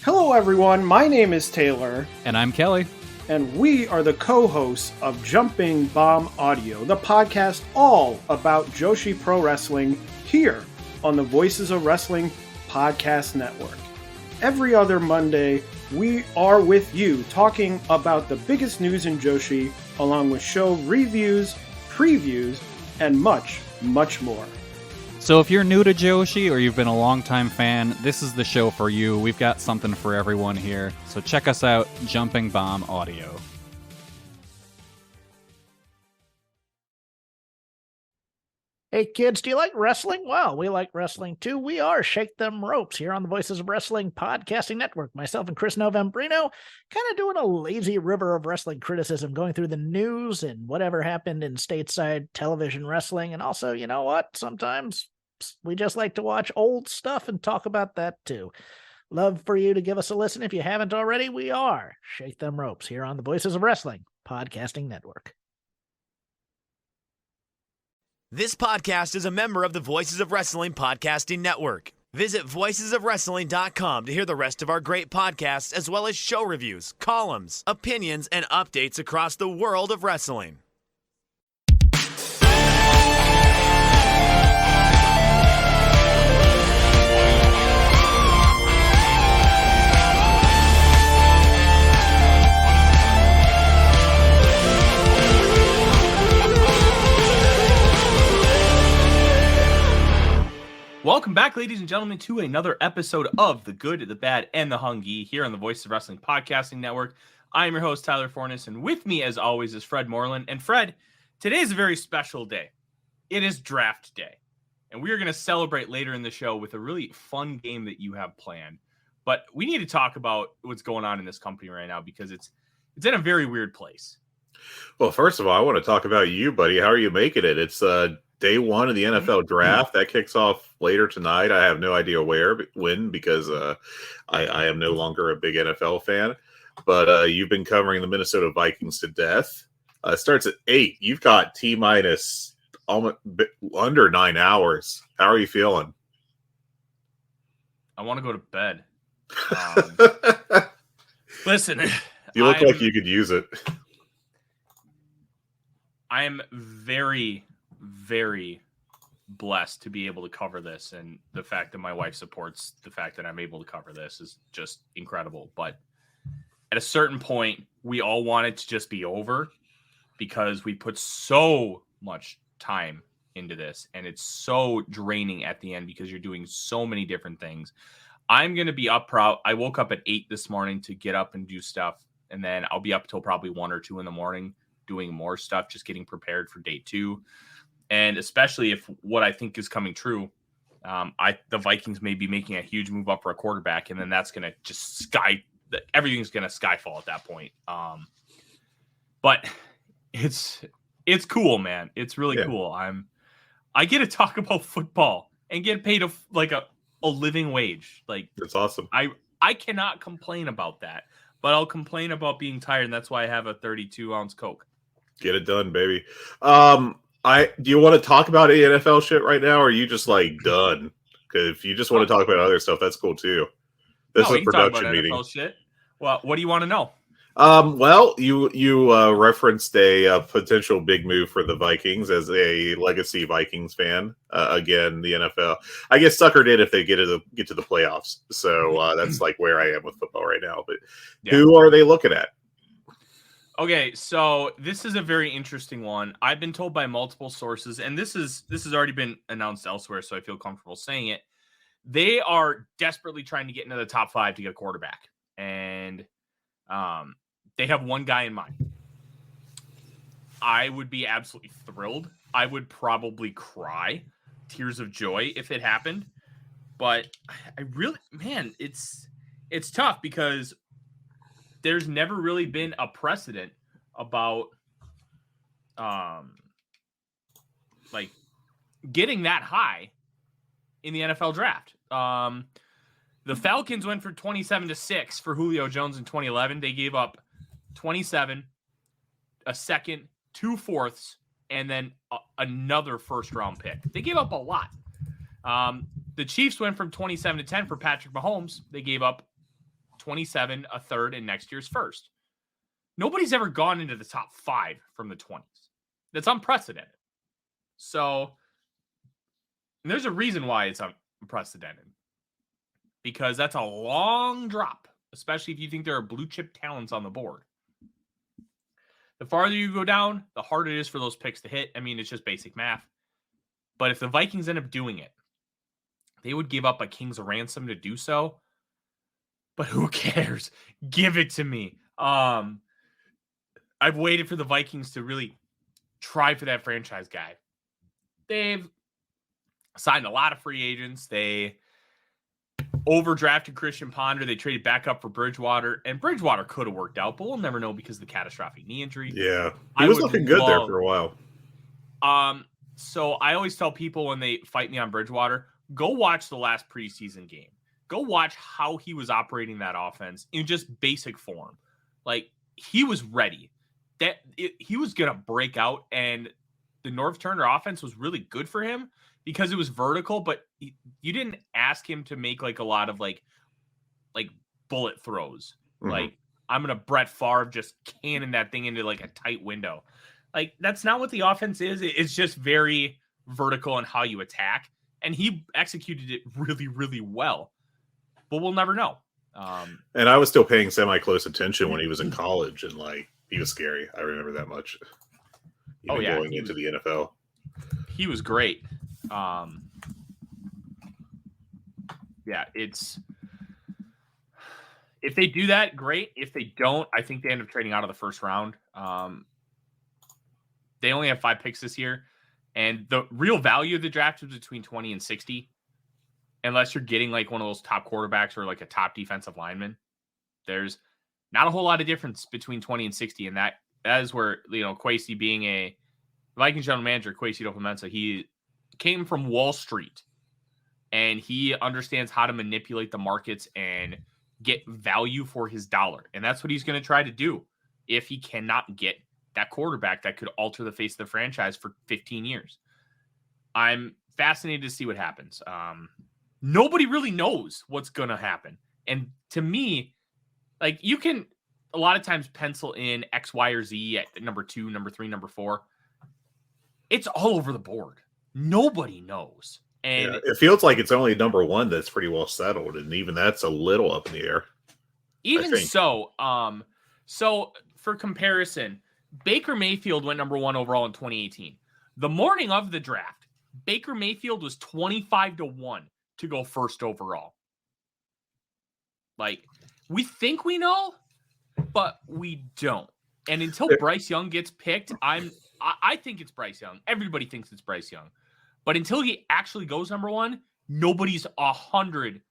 Hello everyone, my name is Taylor. And I'm Kelly. And we are the co-hosts of Jumping Bomb Audio, the podcast all about Joshi Pro Wrestling here on the Voices of Wrestling Podcast Network. Every other Monday, we are with you talking about the biggest news in Joshi, along with show reviews, previews, and much, much more. So if you're new to Joshi or you've been a longtime fan, this is the show for you. We've got something for everyone here. So check us out, Jumping Bomb Audio. Hey kids, do you like wrestling? Well, we like wrestling too. We are Shake Them Ropes here on the Voices of Wrestling Podcasting Network. Myself and Chris Novembrino kind of doing a lazy river of wrestling criticism, going through the news and whatever happened in stateside television wrestling. And also, you know what? Sometimes we just like to watch old stuff and talk about that too. Love for you to give us a listen. If you haven't already, we are Shake Them Ropes here on the Voices of Wrestling Podcasting Network. This podcast is a member of the Voices of Wrestling Podcasting Network. Visit voicesofwrestling.com to hear the rest of our great podcasts, as well as show reviews, columns, opinions, and updates across the world of wrestling. Welcome back, ladies and gentlemen, to another episode of The Good, the Bad, and the Hungee here on the Voice of Wrestling Podcasting Network. I am your host, Tyler Fornes, and with me, as always, is Fred Moreland. And Fred, today is a very special day. It is draft day, and we are going to celebrate later in the show with a really fun game that you have planned. But we need to talk about what's going on in this company right now because it's in a very weird place. Well, first of all, I want to talk about you, buddy. How are you making it? It's day one of the NFL draft. That kicks off later tonight. I have no idea when, because I am no longer a big NFL fan. But you've been covering the Minnesota Vikings to death. It starts at 8. You've got T-minus almost under 9 hours. How are you feeling? I want to go to bed. Listen. You look like you could use it. I am very, very blessed to be able to cover this, and the fact that my wife supports the fact that I'm able to cover this is just incredible. But at a certain point, we all want it to just be over because we put so much time into this, and it's so draining at the end because you're doing so many different things. I'm going to be up I woke up at 8 this morning to get up and do stuff, and then I'll be up till probably 1 or 2 in the morning doing more stuff, just getting prepared for day 2. And especially if what I think is coming true, the Vikings may be making a huge move up for a quarterback, and then that's going to just everything's going to skyfall at that point. But it's cool, man. It's really cool. I get to talk about football and get paid a living wage. Like, that's awesome. I cannot complain about that, but I'll complain about being tired, and that's why I have a 32-ounce Coke. Get it done, baby. Do you want to talk about NFL shit right now, or are you just like done? Because if you just want to talk about other stuff, that's cool too. This is a production meeting. NFL shit. Well, what do you want to know? Well, you referenced a potential big move for the Vikings as a legacy Vikings fan. Again, the NFL, I guess, suckered in if they get to the playoffs. So that's like where I am with football right now. But who are they looking at? Okay, so this is a very interesting one. I've been told by multiple sources, and this has already been announced elsewhere, so I feel comfortable saying it. They are desperately trying to get into the top 5 to get a quarterback, and they have one guy in mind. I would be absolutely thrilled. I would probably cry tears of joy if it happened, but I really, man, it's tough because there's never really been a precedent about like getting that high in the NFL draft. The Falcons went for 27-6 for Julio Jones in 2011. They gave up 27, a second, 2 fourths, and then another first round pick. They gave up a lot. The Chiefs went from 27-10 for Patrick Mahomes. They gave up 27, a third, and next year's first. Nobody's ever gone into the top 5 from the 20s. That's unprecedented. So there's a reason why it's unprecedented. Because that's a long drop, especially if you think there are blue chip talents on the board. The farther you go down, the harder it is for those picks to hit. I mean, it's just basic math. But if the Vikings end up doing it, they would give up a king's ransom to do so. But who cares? Give it to me. I've waited for the Vikings to really try for that franchise guy. They've signed a lot of free agents. They overdrafted Christian Ponder. They traded back up for Bridgewater. And Bridgewater could have worked out, but we'll never know because of the catastrophic knee injury. Yeah. He was looking good there for a while. So I always tell people when they fight me on Bridgewater, go watch the last preseason game. Go watch how he was operating that offense in just basic form. Like, he was ready. He was going to break out, and the North Turner offense was really good for him because it was vertical, but you didn't ask him to make like a lot of like bullet throws. Mm-hmm. Like, I'm going to Brett Favre just cannon that thing into like a tight window. Like, that's not what the offense is. It's just very vertical in how you attack. And he executed it really, really well. But we'll never know. And I was still paying semi-close attention when he was in college, and like, he was scary. I remember that much. Even going into the NFL. He was great. It's if they do that, great. If they don't, I think they end up trading out of the first round. They only have 5 picks this year, and the real value of the draft is between 20 and 60. Unless you're getting like one of those top quarterbacks or like a top defensive lineman, there's not a whole lot of difference between 20 and 60. And that is where, Kwesi being a Vikings general manager, Kwesi Dofamensa, he came from Wall Street and he understands how to manipulate the markets and get value for his dollar. And that's what he's going to try to do if he cannot get that quarterback that could alter the face of the franchise for 15 years. I'm fascinated to see what happens. Nobody really knows what's going to happen. And to me, like, you can a lot of times pencil in X, Y, or Z at number 2, number 3, number 4. It's all over the board. Nobody knows. And it feels like it's only number 1 that's pretty well settled. And even that's a little up in the air. Even so, so for comparison, Baker Mayfield went number 1 overall in 2018. The morning of the draft, Baker Mayfield was 25-1 to go first overall. Like, we think we know, but we don't. And until Bryce Young gets picked, I think it's Bryce Young. Everybody thinks it's Bryce Young. But until he actually goes number 1, nobody's 100%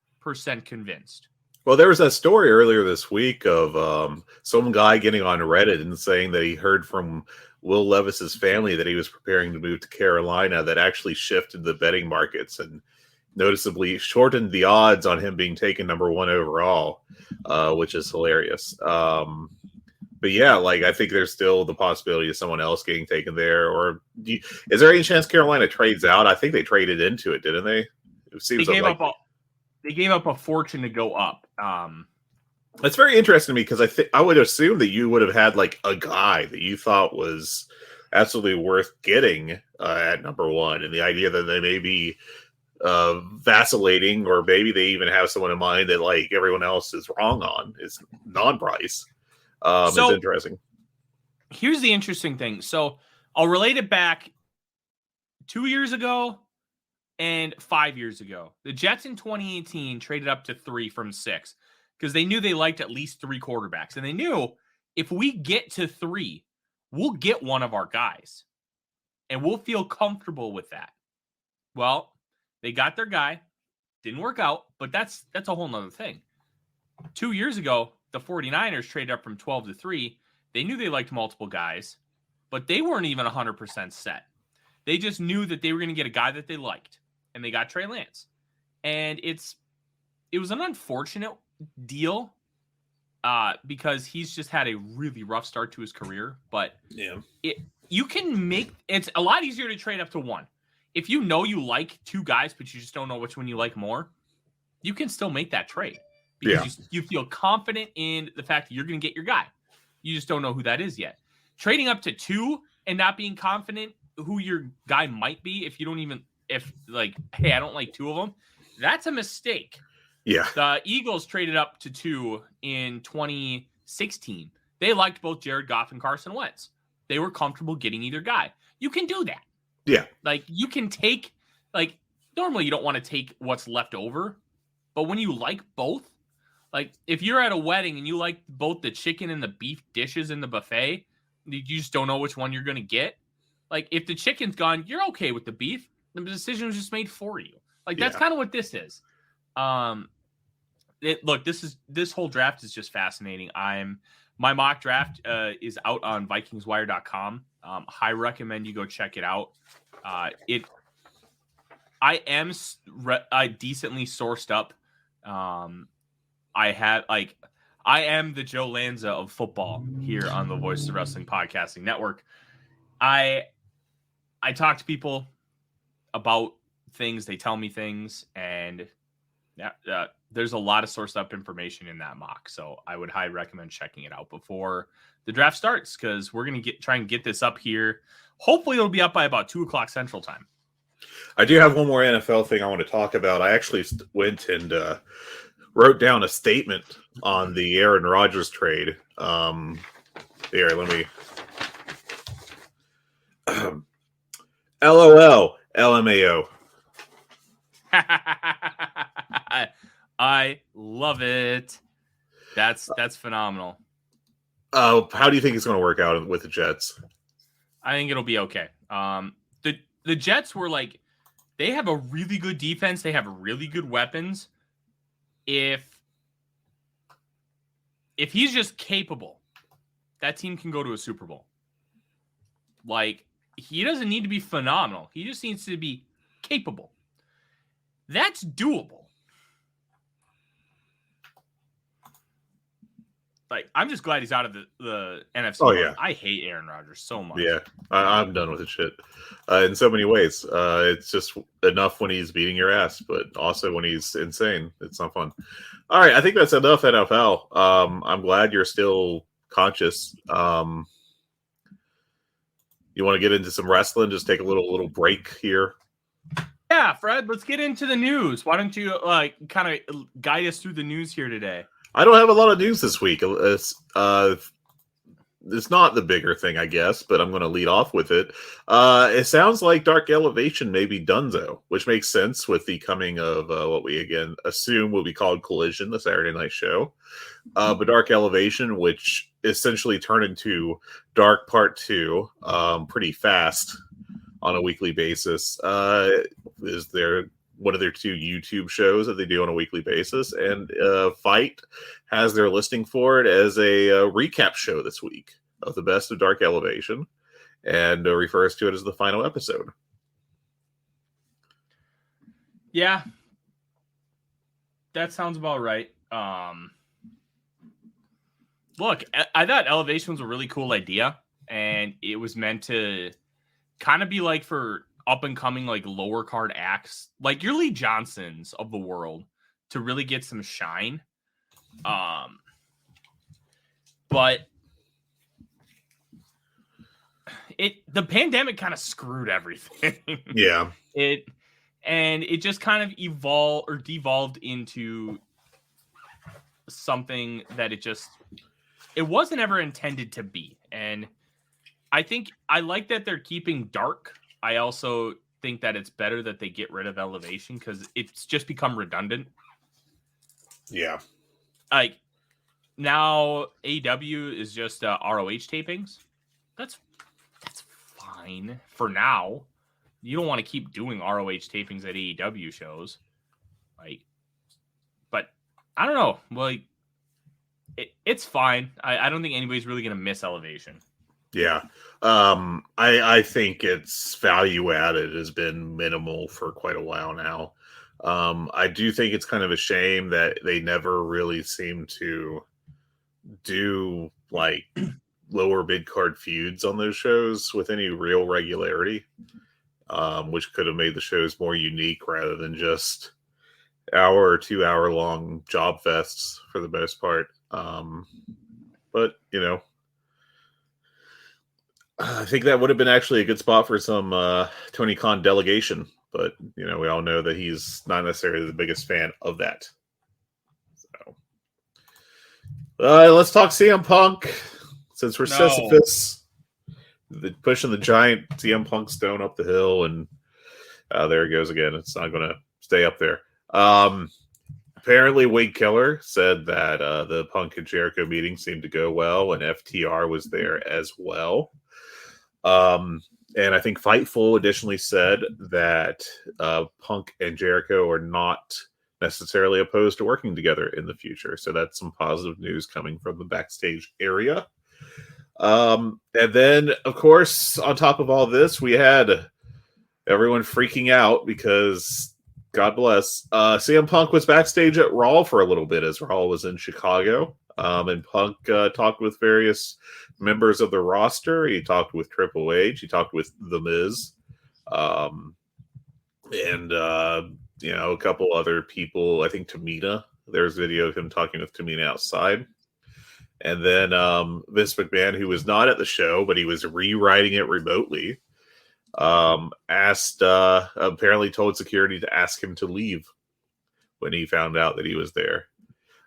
convinced. Well, there was that story earlier this week of some guy getting on Reddit and saying that he heard from Will Levis's family that he was preparing to move to Carolina, that actually shifted the betting markets and noticeably shortened the odds on him being taken number 1 overall, which is hilarious. But yeah, like, I think there's still the possibility of someone else getting taken there. Or is there any chance Carolina trades out? I think they traded into it, didn't they? It seems they gave up a fortune to go up. That's very interesting to me because I would assume that you would have had like a guy that you thought was absolutely worth getting at number 1, and the idea that they may be vacillating, or maybe they even have someone in mind that like everyone else is wrong on, is non-Bryce. It's interesting. Here's the interesting thing. So I'll relate it back 2 years ago and 5 years ago. The Jets in 2018 traded up to 3 from 6 because they knew they liked at least 3 quarterbacks. And they knew if we get to 3, we'll get one of our guys. And we'll feel comfortable with that. Well, they got their guy. Didn't work out, but that's a whole nother thing. 2 years ago, the 49ers traded up from 12 to 3. They knew they liked multiple guys, but they weren't even 100% set. They just knew that they were going to get a guy that they liked, and they got Trey Lance. And it was an unfortunate deal because he's just had a really rough start to his career. But it's a lot easier to trade up to 1. If you know you like 2 guys, but you just don't know which one you like more, you can still make that trade. because you feel confident in the fact that you're going to get your guy. You just don't know who that is yet. Trading up to 2 and not being confident who your guy might be, if hey, I don't like 2 of them, that's a mistake. Yeah. The Eagles traded up to 2 in 2016. They liked both Jared Goff and Carson Wentz. They were comfortable getting either guy. You can do that. Yeah. Like, you can take, like, normally you don't want to take what's left over, but when you like both, like, if you're at a wedding and you like both the chicken and the beef dishes in the buffet, you just don't know which one you're going to get. Like, if the chicken's gone, you're okay with the beef. The decision was just made for you. Like, that's kind of what this is. This whole draft is just fascinating. My mock draft is out on VikingsWire.com. I recommend you go check it out. I am decently sourced up. I am the Joe Lanza of football here on the Voices of Wrestling Podcasting Network. I talk to people about things. They tell me things, and there's a lot of sourced up information in that mock. So I would highly recommend checking it out before the draft starts, because we're going to try and get this up here. Hopefully it'll be up by about 2:00 Central Time. I do have one more NFL thing I want to talk about. I actually went and wrote down a statement on the Aaron Rodgers trade. Here, let me. LOL, LMAO. I love it. That's phenomenal. How do you think it's going to work out with the Jets? I think it'll be okay. The Jets were like, they have a really good defense. They have really good weapons. If he's just capable, that team can go to a Super Bowl. Like, he doesn't need to be phenomenal. He just needs to be capable. That's doable. Like, I'm just glad he's out of the NFC. Oh, yeah. I hate Aaron Rodgers so much. Yeah, I'm done with the shit in so many ways. It's just enough when he's beating your ass, but also when he's insane. It's not fun. All right, I think that's enough NFL. I'm glad you're still conscious. You want to get into some wrestling? Just take a little break here. Yeah, Fred, let's get into the news. Why don't you kind of guide us through the news here today? I don't have a lot of news this week. It's not the bigger thing, I guess, but I'm going to lead off with it. It sounds like Dark Elevation may be donezo, which makes sense with the coming of what we again assume will be called Collision, the Saturday night show. But Dark Elevation, which essentially turned into Dark Part 2 pretty fast on a weekly basis, is one of their 2 YouTube shows that they do on a weekly basis, and Fight has their listing for it as a recap show this week of the best of Dark Elevation, and refers to it as the final episode. Yeah, that sounds about right. Look, I thought Elevation was a really cool idea, and it was meant to kind of be like for up and coming, like lower card acts, like your Lee Johnsons of the world, to really get some shine. But the pandemic kind of screwed everything. Yeah. It just kind of devolved into something that it wasn't ever intended to be. And I think I like that they're keeping Dark. I also think that it's better that they get rid of Elevation, because it's just become redundant. Yeah. Like, now AEW is just ROH tapings. That's fine for now. You don't want to keep doing ROH tapings at AEW shows. Like, but I don't know. Like, it's fine. I don't think anybody's really going to miss Elevation. Yeah. I think its value added has been minimal for quite a while now. I do think it's kind of a shame that they never really seem to do like lower mid card feuds on those shows with any real regularity, which could have made the shows more unique rather than just hour or 2 hour long job fests for the most part. But I think that would have been actually a good spot for some Tony Khan delegation. But we all know that he's not necessarily the biggest fan of that. So let's talk CM Punk, since we're Sisyphus, pushing the giant CM Punk stone up the hill, and there it goes again. It's not going to stay up there. Apparently, Wade Keller said that the Punk and Jericho meeting seemed to go well, and FTR was there as well. And I think Fightful additionally said that Punk and Jericho are not necessarily opposed to working together in the future. So that's some positive news coming from the backstage area. And then, of course, on top of all this, we had everyone freaking out because, God bless, CM Punk was backstage at Raw for a little bit as Raw was in Chicago. And Punk talked with various members of the roster. He talked with Triple H. He talked with The Miz. And a couple other people. I think Tamina. There's video of him talking with Tamina outside. And then Vince McMahon, who was not at the show, but he was rewriting it remotely, apparently told security to ask him to leave when he found out that he was there.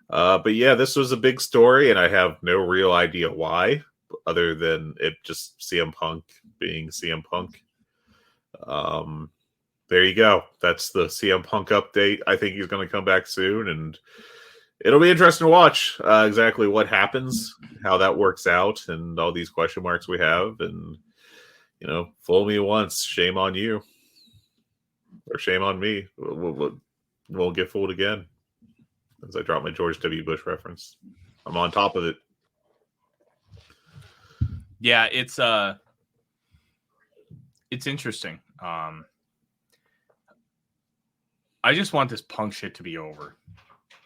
But yeah, this was a big story, and I have no real idea why, other than it just CM Punk being CM Punk. There you go. That's the CM Punk update. I think he's going to come back soon, and it'll be interesting to watch exactly what happens, how that works out, and all these question marks we have. And, fool me once, shame on you. Or shame on me. We'll get fooled again. As I drop my George W. Bush reference. I'm on top of it. Yeah, it's interesting. I just want this Punk shit to be over.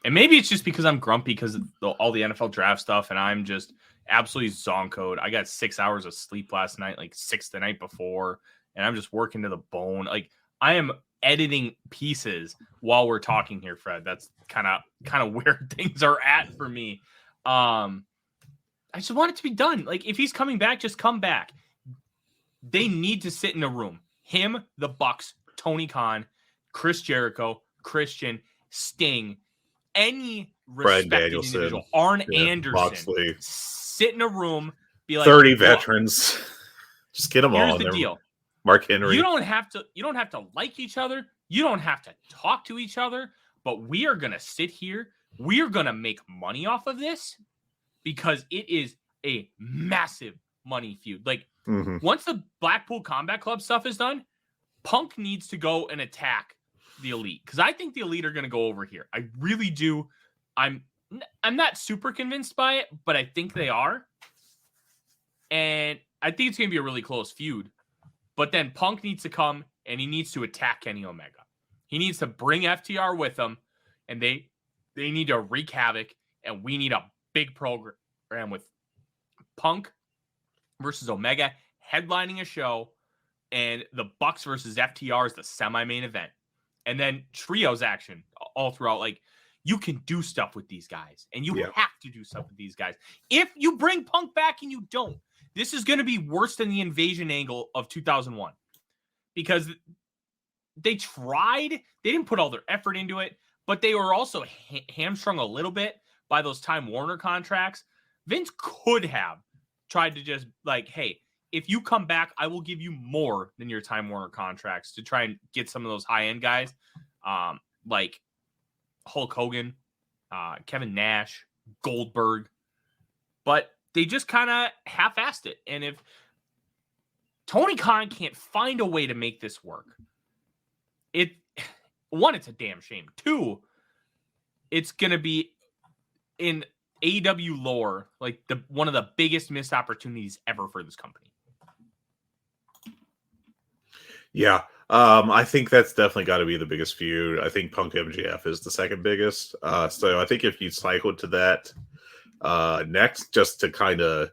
And maybe it's just because I'm grumpy because of all the NFL draft stuff, and I'm just absolutely zonkoed. I got 6 hours of sleep last night, like 6 the night before, and I'm just working to the bone. Like, I am editing pieces while we're talking here, Fred. That's kind of where things are at for me. I just want it to be done. Like, if he's coming back, just come back. They need to sit in a room. Him, the Bucks, Tony Khan, Chris Jericho, Christian, Sting, any respected individual, Arn Anderson, Moxley. Sit in a room, be like 30 veterans. Just get them all. Here's the deal. Mark Henry. You don't have to like each other. You don't have to talk to each other, but we are going to sit here. We are going to make money off of this because it is a massive money feud. Like, once the Blackpool Combat Club stuff is done, Punk needs to go and attack the Elite, because I think the Elite are going to go over here. I really do. I'm not super convinced by it, but I think they are. And I think it's going to be a really close feud. But then Punk needs to come and he needs to attack Kenny Omega. He needs to bring FTR with him, and they need to wreak havoc, and we need a big program with Punk versus Omega headlining a show, and the Bucks versus FTR is the semi-main event. And then trios action all throughout. Like, you can do stuff with these guys, and you have to do stuff with these guys. If you bring Punk back and you don't, this is going to be worse than the Invasion angle of 2001, because they tried. They didn't put all their effort into it, but they were also hamstrung a little bit by those Time Warner contracts. Vince could have tried to just like, hey, if you come back, I will give you more than your Time Warner contracts to try and get some of those high-end guys, like Hulk Hogan, Kevin Nash, Goldberg. But they just kind of half-assed it. And if Tony Khan can't find a way to make this work, one, it's a damn shame. Two, it's going to be in AEW lore, like one of the biggest missed opportunities ever for this company. Yeah, I think that's definitely got to be the biggest feud. I think Punk MJF is the second biggest. So I think if you cycle to that next, just to kind of,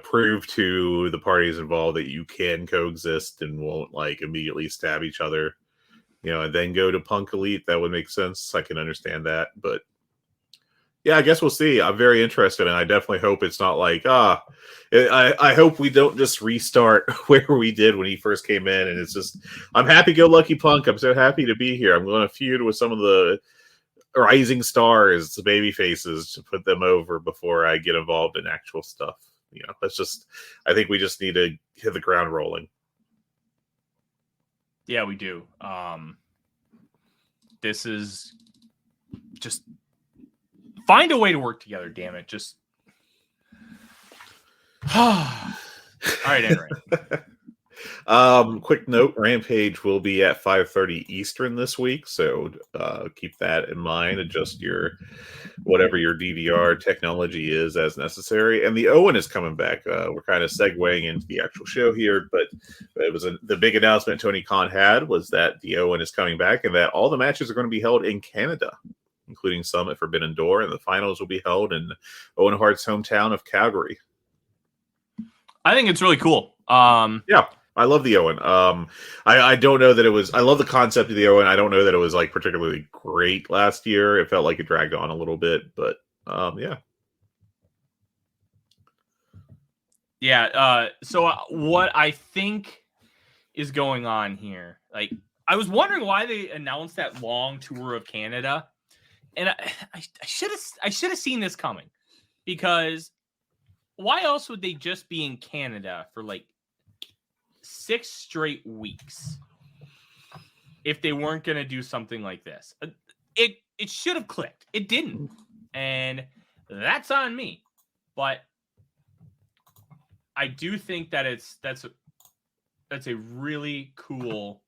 prove to the parties involved that you can coexist and won't like immediately stab each other. and then go to Punk Elite. That would make sense. I can understand that, but yeah, I guess we'll see. I'm very interested, and I definitely hope it's not like I hope we don't just restart where we did when he first came in, and it's just I'm happy-go-lucky Punk. I'm so happy to be here. I'm going to feud with some of the rising stars, the baby faces, to put them over before I get involved in actual stuff. That's just. I think we just need to hit the ground rolling. Yeah, we do. This is just find a way to work together. Damn it! Just all right, anyway. Quick note: Rampage will be at 5:30 Eastern this week, so keep that in mind. Adjust whatever your DVR technology is as necessary. And the Owen is coming back. We're kind of segueing into the actual show here, but it was the big announcement Tony Khan had was that the Owen is coming back, and that all the matches are going to be held in Canada, including some at Forbidden Door, and the finals will be held in Owen Hart's hometown of Calgary. I think it's really cool. Yeah. I love the Owen. I don't know that it was. I love the concept of the Owen. I don't know that it was like particularly great last year. It felt like it dragged on a little bit, but yeah. Yeah. So what I think is going on here, like I was wondering why they announced that long tour of Canada, and I should have seen this coming, because why else would they just be in Canada for like 6 straight weeks if they weren't going to do something like this? It should have clicked. It didn't, and that's on me. But I do think that that's a really cool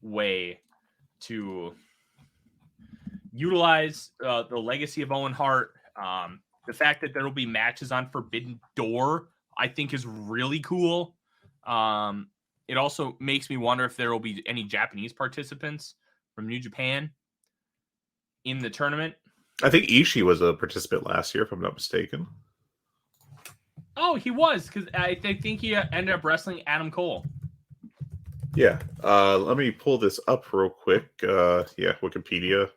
way to utilize the legacy of Owen Hart. The fact that there will be matches on Forbidden Door, I think, is really cool. It also makes me wonder if there will be any Japanese participants from New Japan in the tournament. I think Ishii was a participant last year, if I'm not mistaken. Oh, he was, because I think he ended up wrestling Adam Cole. Yeah. Let me pull this up real quick. Wikipedia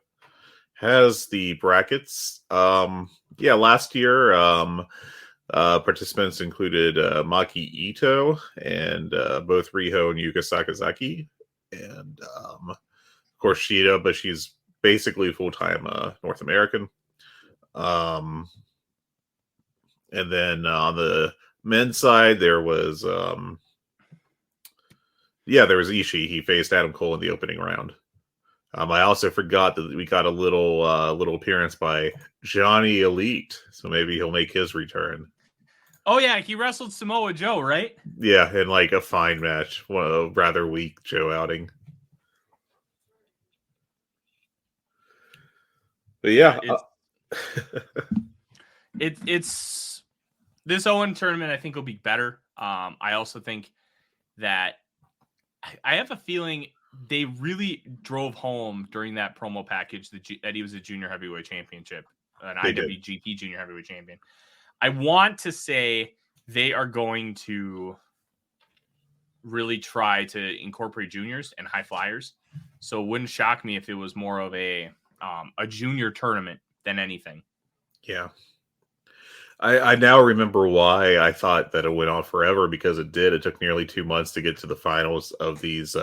has the brackets. Last year, participants included Maki Ito and both Riho and Yuka Sakazaki, and of course Shida, but she's basically full-time North American. And then on the men's side, there was Ishii. He faced Adam Cole in the opening round. I also forgot that we got a little appearance by Johnny Elite, so maybe he'll make his return. Oh yeah, he wrestled Samoa Joe, right? Yeah, in like a fine match, a rather weak Joe outing. But yeah, it's this Owen tournament. I think will be better. I also think that I have a feeling they really drove home during that promo package that he was a junior heavyweight championship, an IWGP junior heavyweight champion. I want to say they are going to really try to incorporate juniors and high flyers. So it wouldn't shock me if it was more of a junior tournament than anything. Yeah. I now remember why I thought that it went on forever, because it did. It took nearly 2 months to get to the finals of these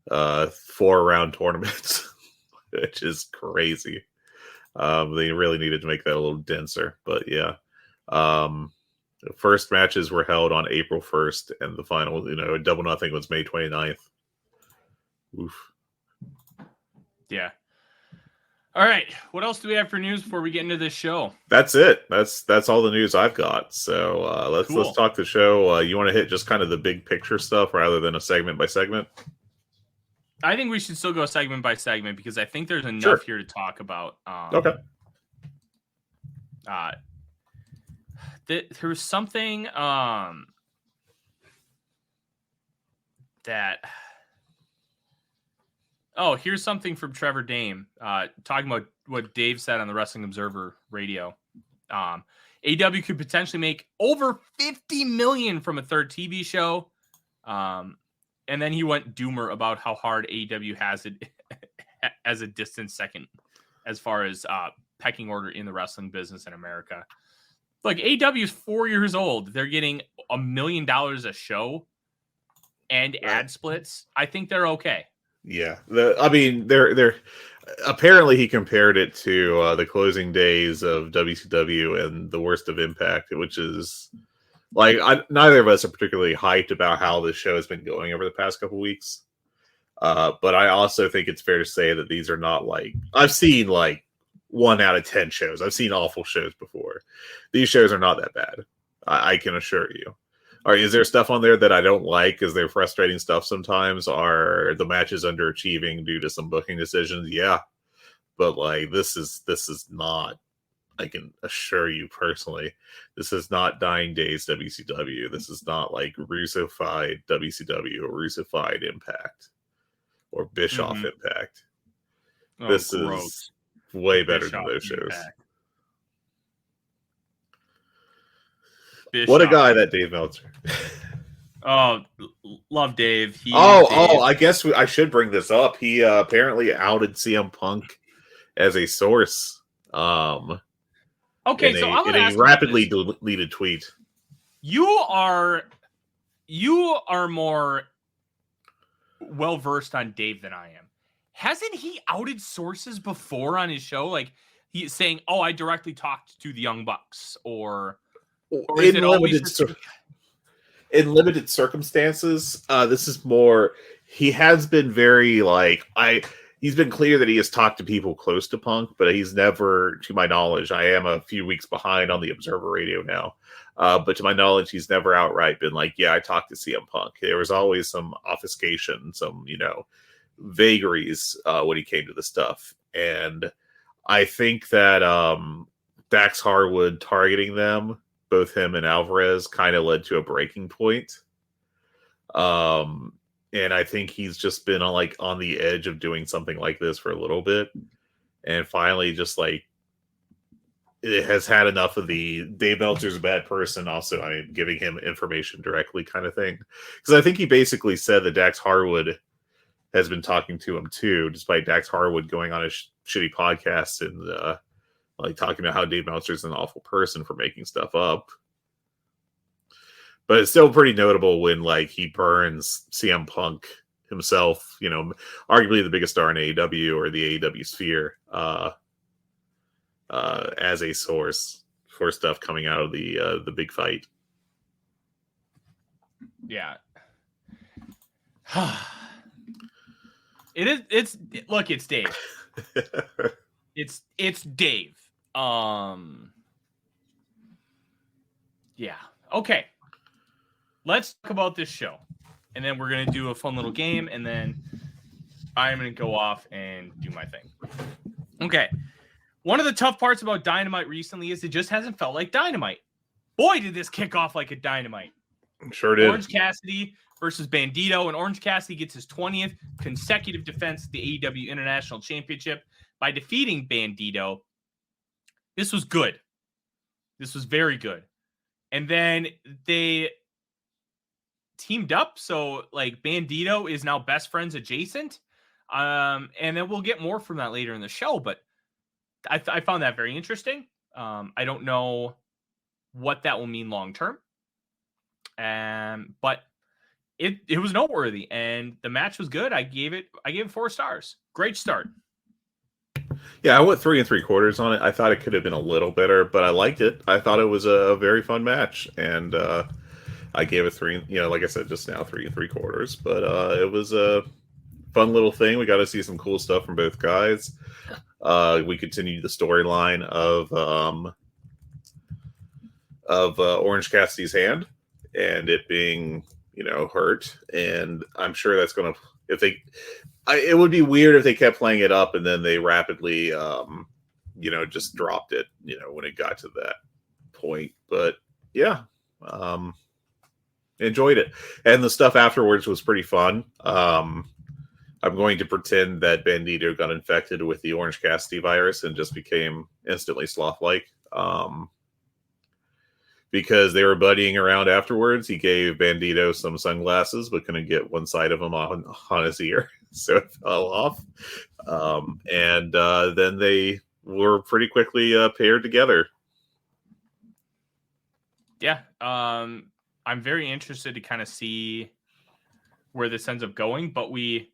4-round tournaments, which is crazy. They really needed to make that a little denser, but yeah. The first matches were held on April 1st, and the final, Double Nothing was May 29th. Oof. Yeah. All right. What else do we have for news before we get into this show? That's it. That's all the news I've got. So let's talk the show. You want to hit just kind of the big picture stuff rather than a segment by segment? I think we should still go segment by segment, because I think there's enough here to talk about. Okay. There was something that. Oh, here's something from Trevor Dame talking about what Dave said on the Wrestling Observer Radio. AEW could potentially make over $50 million from a third TV show. And And then he went doomer about how hard AEW has it as a distant second as far as pecking order in the wrestling business in America. Like, AEW is 4 years old. They're getting $1 million a show and ad splits. I think they're okay. Yeah. They're apparently he compared it to the closing days of WCW and the worst of Impact, which is like, neither of us are particularly hyped about how this show has been going over the past couple weeks. But I also think it's fair to say that these are not like, I've seen like 1 out of 10 shows. I've seen awful shows before. These shows are not that bad. I can assure you. Is there stuff on there that I don't like? Is there frustrating stuff sometimes? Are the matches underachieving due to some booking decisions? Yeah. But like, this is not, I can assure you personally, this is not Dying Days WCW. This is not like Russo-fied WCW or Russo-fied Impact or Bischoff Impact. Oh, this gross. is way better Bischoff than those shows. Impact. What a Bischoff. guy, that Dave Meltzer. Oh, love Dave. Dave. I guess I should bring this up. He apparently outed CM Punk as a source. Okay, so I'm going to ask a rapidly deleted tweet. You are more well versed on Dave than I am. Hasn't he outed sources before on his show? Like, he's saying, "Oh, I directly talked to the Young Bucks," or is it always in limited circumstances? This is more. He has been very like He's been clear that he has talked to people close to Punk, but he's never, to my knowledge, I am a few weeks behind on the Observer Radio now, but to my knowledge, he's never outright been like, yeah, I talked to CM Punk. There was always some obfuscation, some, vagaries when he came to the stuff. And I think that Dax Harwood targeting them, both him and Alvarez, kind of led to a breaking point. And I think he's just been on the edge of doing something like this for a little bit. And finally, just like, it has had enough of the Dave Meltzer's a bad person. Also, giving him information directly kind of thing. Because I think he basically said that Dax Harwood has been talking to him too, despite Dax Harwood going on a shitty podcast and talking about how Dave Meltzer's an awful person for making stuff up. But it's still pretty notable when he burns CM Punk himself, arguably the biggest star in AEW or the AEW sphere, as a source for stuff coming out of the big fight. Yeah. It's Dave. It's Dave. Yeah. Okay. Let's talk about this show, and then we're going to do a fun little game, and then I'm going to go off and do my thing. Okay. One of the tough parts about Dynamite recently is it just hasn't felt like Dynamite. Boy, did this kick off like a Dynamite. Sure did. Orange Cassidy versus Bandito, and Orange Cassidy gets his 20th consecutive defense at the AEW International Championship by defeating Bandito. This was good. This was very good. And then they teamed up, so Bandito is now best friends adjacent, and then we'll get more from that later in the show, but I found that very interesting. I don't know what that will mean long term, but it was noteworthy, and the match was good. I gave it 4 stars. Great start. Yeah, I went 3 3/4 on it. I thought it could have been a little better, but I liked it. I thought it was a very fun match, and I gave it 3, like I said just now, 3 3/4. But it was a fun little thing. We got to see some cool stuff from both guys. We continued the storyline of Orange Cassidy's hand and it being, hurt. And I'm sure that's going to, it would be weird if they kept playing it up and then they rapidly, just dropped it, when it got to that point. But yeah, enjoyed it. And the stuff afterwards was pretty fun. I'm going to pretend that Bandito got infected with the Orange Cassidy virus and just became instantly sloth-like. because they were buddying around afterwards, he gave Bandito some sunglasses, but couldn't get one side of them on his ear, so it fell off. And then they were pretty quickly paired together. Yeah, I'm very interested to kind of see where this ends up going, but we've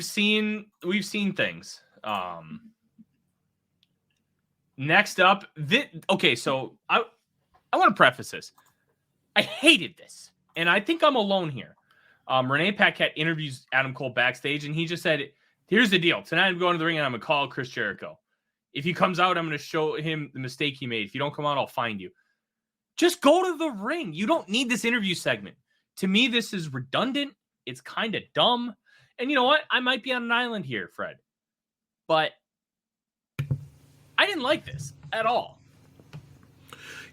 seen things. Next up, okay, so I want to preface this. I hated this, and I think I'm alone here. Renee Paquette interviews Adam Cole backstage, and he just said, "Here's the deal. Tonight I'm going to the ring, and I'm going to call Chris Jericho. If he comes out, I'm going to show him the mistake he made. If you don't come out, I'll find you." Just go to the ring. You don't need this interview segment. To me, this is redundant. It's kind of dumb. And you know what? I might be on an island here, Fred. But I didn't like this at all.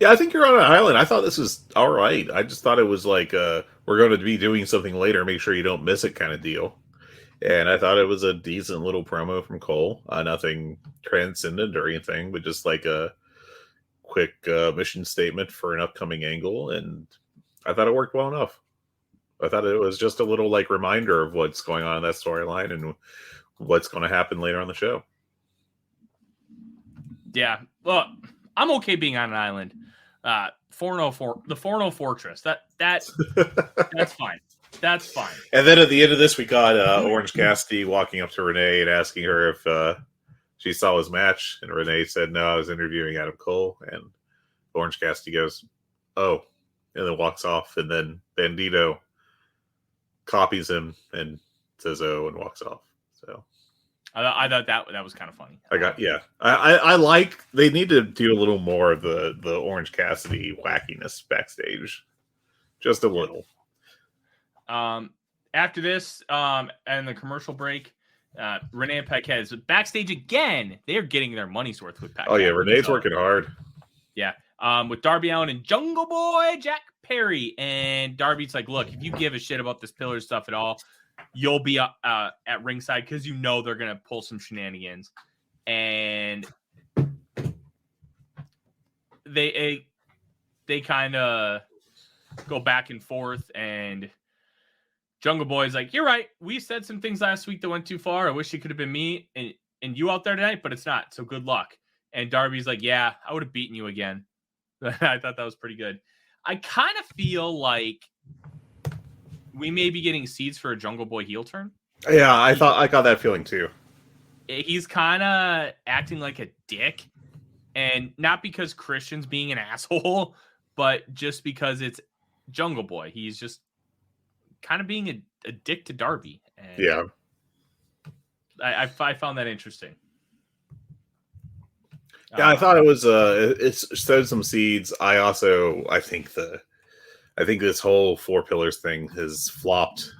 Yeah, I think you're on an island. I thought this was all right. I just thought it was like, we're going to be doing something later. Make sure you don't miss it kind of deal. And I thought it was a decent little promo from Cole. Nothing transcendent or anything, but just like a quick mission statement for an upcoming angle. And I thought it worked well enough. I thought it was just a little like reminder of what's going on in that storyline and what's going to happen later on the show. Yeah, well, I'm okay being on an island. 404, the 404 Fortress. That's fine. That's fine. And then at the end of this, we got Orange Cassidy walking up to Renee and asking her if she saw his match. And Renee said, "No, I was interviewing Adam Cole." And Orange Cassidy goes, "Oh," and then walks off. And then Bandito copies him and says, "Oh," and walks off. So I thought that was kind of funny. I like, they need to do a little more of the Orange Cassidy wackiness backstage, just a little. After this, and the commercial break, Renee and Paquette is backstage again. They're getting their money's worth with Paquette. Oh yeah, Renee's working hard. Yeah. With Darby Allin and Jungle Boy Jack Perry, and Darby's like, "Look, if you give a shit about this pillar stuff at all, you'll be at ringside because you know they're gonna pull some shenanigans." And they kind of go back and forth, and Jungle Boy's like, "You're right. We said some things last week that went too far. I wish it could have been me and you out there tonight, but it's not. So good luck." And Darby's like, "Yeah, I would have beaten you again." I thought that was pretty good. I kind of feel like we may be getting seeds for a Jungle Boy heel turn. Yeah, I got that feeling too. He's kind of acting like a dick, and not because Christian's being an asshole, but just because it's Jungle Boy. He's just kind of being a dick to Darby. And yeah, I found that interesting. Yeah, I thought it was it sowed some seeds. I think this whole four pillars thing has flopped.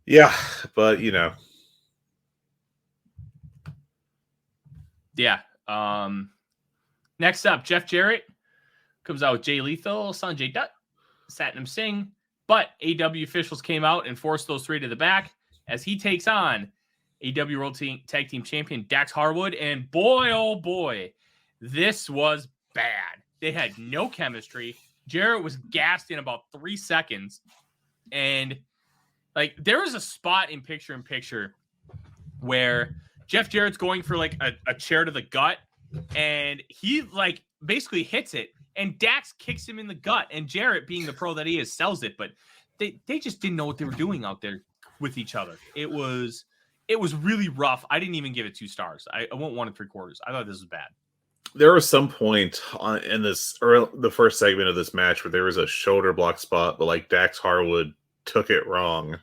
Yeah, but you know. Yeah. Next up, Jeff Jarrett comes out with Jay Lethal, Sanjay Dutt, Satnam Singh, but AEW officials came out and forced those three to the back as he takes on AEW World Tag Team Champion Dax Harwood, and boy, oh boy, this was bad. They had no chemistry. Jarrett was gassed in about 3 seconds, and like there was a spot in picture where Jeff Jarrett's going for like a chair to the gut, and he like basically hits it, and Dax kicks him in the gut, and Jarrett, being the pro that he is, sells it, but they just didn't know what they were doing out there with each other. It was really rough. I didn't even give it 2 stars. I went 1 3/4. I thought this was bad. There was some point in the first segment of this match where there was a shoulder block spot, but like Dax Harwood took it wrong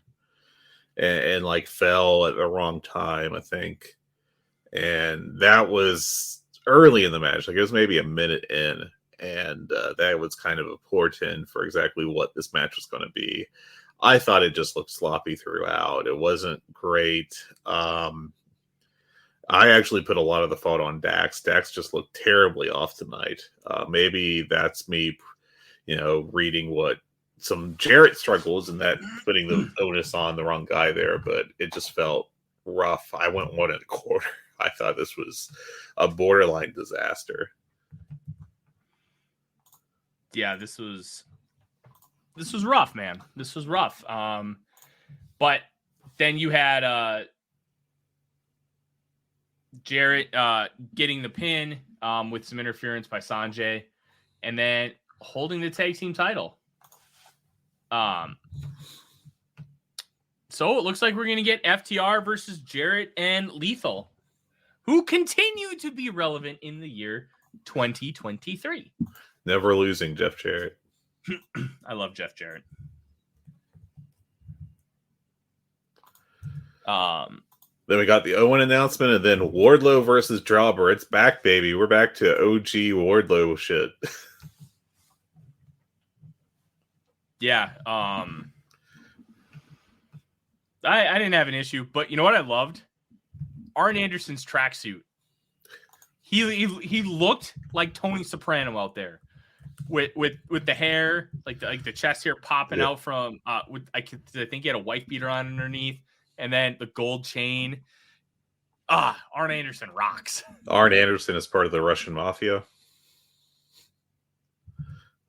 and like fell at the wrong time, I think. And that was early in the match. Like it was maybe a minute in, and that was kind of a portent for exactly what this match was going to be. I thought it just looked sloppy throughout. It wasn't great. I actually put a lot of the fault on Dax. Dax just looked terribly off tonight. Maybe that's me, reading what some Jarrett struggles and that putting the onus on the wrong guy there, but it just felt rough. I went 1 1/4. I thought this was a borderline disaster. Yeah, this was rough, man. This was rough. But then you had Jarrett getting the pin with some interference by Sanjay, and then holding the tag team title. So it looks like we're going to get FTR versus Jarrett and Lethal, who continue to be relevant in the year 2023. Never losing, Jeff Jarrett. I love Jeff Jarrett. Then we got the Owen announcement, and then Wardlow versus Jobber. It's back, baby. We're back to OG Wardlow shit. Yeah. I didn't have an issue, but you know what I loved? Arn Anderson's tracksuit. He looked like Tony Soprano out there with the hair, like the chest hair popping out from I think he had a wife beater on underneath, and then the gold chain. Arn Anderson rocks. Arn Anderson is part of the Russian mafia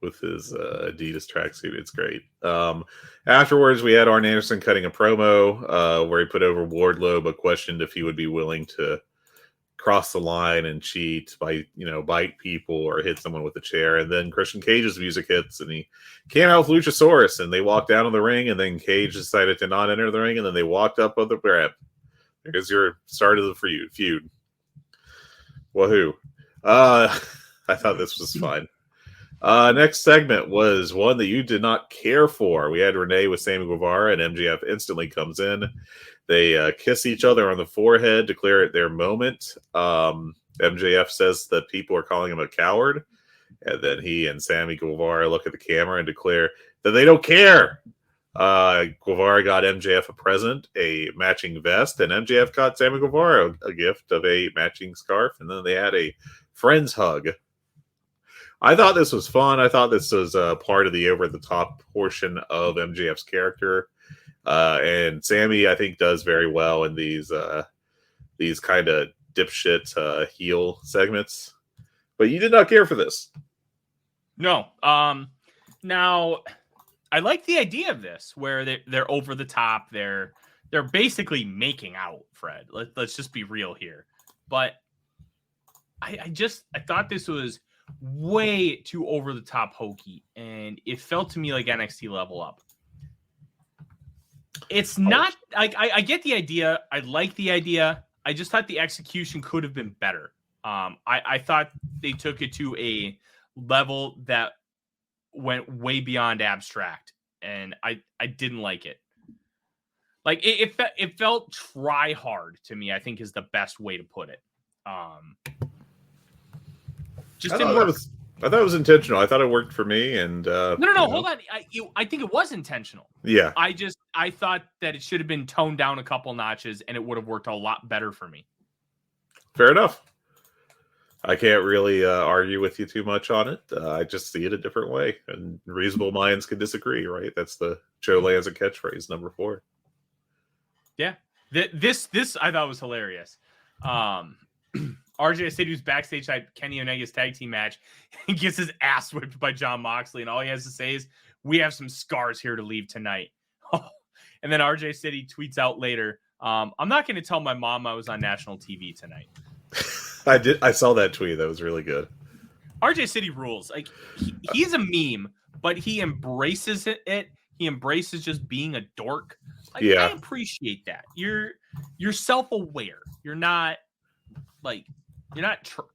with his Adidas tracksuit. It's great. Afterwards, we had Arn Anderson cutting a promo where he put over Wardlow, but questioned if he would be willing to cross the line and cheat by, bite people or hit someone with a chair. And then Christian Cage's music hits, and he came out with Luchasaurus, and they walked down in the ring, and then Cage decided to not enter the ring, and then they walked up on the ramp. There's your start of the feud. Woohoo. I thought this was fun. Next segment was one that you did not care for. We had Renee with Sammy Guevara, and MJF instantly comes in. They kiss each other on the forehead, declare it their moment. MJF says that people are calling him a coward. And then he and Sammy Guevara look at the camera and declare that they don't care. Guevara got MJF a present, a matching vest, and MJF got Sammy Guevara a gift of a matching scarf. And then they had a friend's hug. I thought this was fun. I thought this was part of the over-the-top portion of MJF's character. And Sammy, I think, does very well in these kind of dipshit heel segments. But you did not care for this. No. Now, I like the idea of this, where they're over the top. They're basically making out, Fred. Let's just be real here. But I thought this was way too over the top hokey, and it felt to me like NXT Level Up. It's not. I get the idea. I like the idea. I just thought the execution could have been better. I thought they took it to a level that went way beyond abstract, and I didn't like it. Like it felt try hard to me, I think, is the best way to put it. Just didn't work. I thought it was intentional. I thought it worked for me. And no, hold on. I think it was intentional. Yeah. I thought that it should have been toned down a couple notches, and it would have worked a lot better for me. Fair enough. I can't really argue with you too much on it. I just see it a different way, and reasonable minds can disagree, right? That's the Joe Lanza catchphrase, number 4. Yeah. This I thought was hilarious. RJ said he was backstage at Kenny Omega's tag team match and gets his ass whipped by Jon Moxley, and all he has to say is, "We have some scars here to leave tonight." And then RJ said he tweets out later, "I'm not going to tell my mom I was on national TV tonight." I saw that tweet. That was really good. RJ City rules. Like he's a meme, but he embraces it. He embraces just being a dork. Like, yeah. I appreciate that. You're self-aware. You're not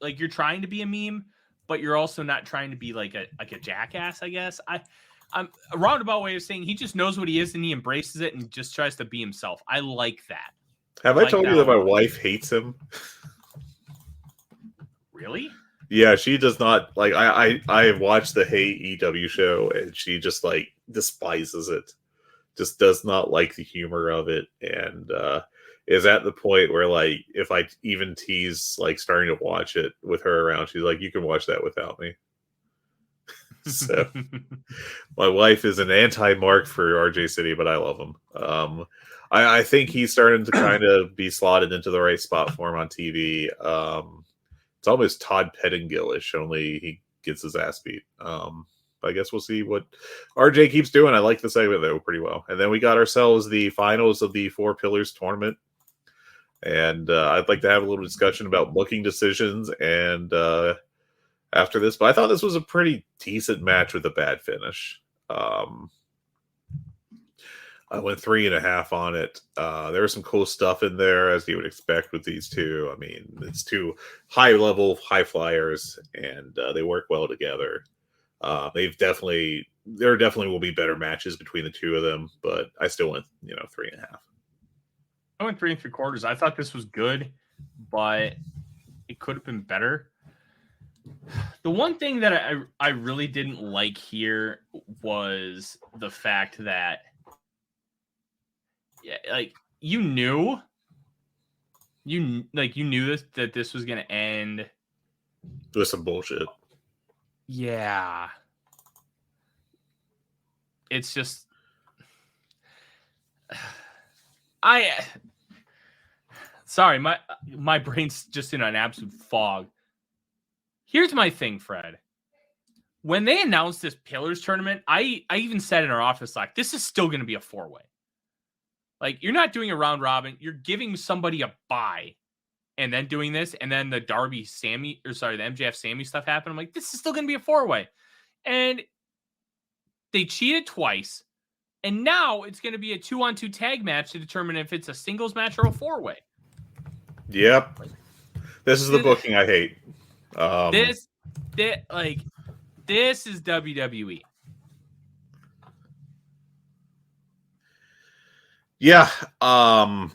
you're trying to be a meme, but you're also not trying to be like a jackass, I guess. I'm a roundabout way of saying he just knows what he is and he embraces it and just tries to be himself. I like that. Have I told you that my wife hates him? Really? Yeah, she does not like. I have watched the AEW show, and she just like despises it. Just does not like the humor of it, and is at the point where like if I even tease like starting to watch it with her around, she's like, "You can watch that without me." So my wife is an anti-mark for RJ City, but I love him. I think he's starting to kind of be slotted into the right spot for him on TV. It's almost Todd Pettingill-ish, only he gets his ass beat. I guess we'll see what RJ keeps doing. I like the segment, though, pretty well. And then we got ourselves the finals of the Four Pillars tournament. And I'd like to have a little discussion about booking decisions and after this. But I thought this was a pretty decent match with a bad finish. I went 3.5 on it. There was some cool stuff in there, as you would expect with these two. I mean, it's two high-level, high flyers, and they work well together. There definitely will be better matches between the two of them, but I still went, 3.5. I went 3 3/4. I thought this was good, but it could have been better. The one thing that I really didn't like here was the fact that, you knew that this was going to end with some bullshit. Yeah. It's just sorry, my brain's just in an absolute fog. Here's my thing, Fred. When they announced this Pillars tournament, I even said in our office, like, this is still going to be a 4-way. Like, you're not doing a round robin. You're giving somebody a bye and then doing this. And then the the MJF Sammy stuff happened. I'm like, this is still going to be a 4-way. And they cheated twice. And now it's going to be a 2-on-2 tag match to determine if it's a singles match or a 4-way. Yep. This is the booking I hate. This is WWE. Yeah. I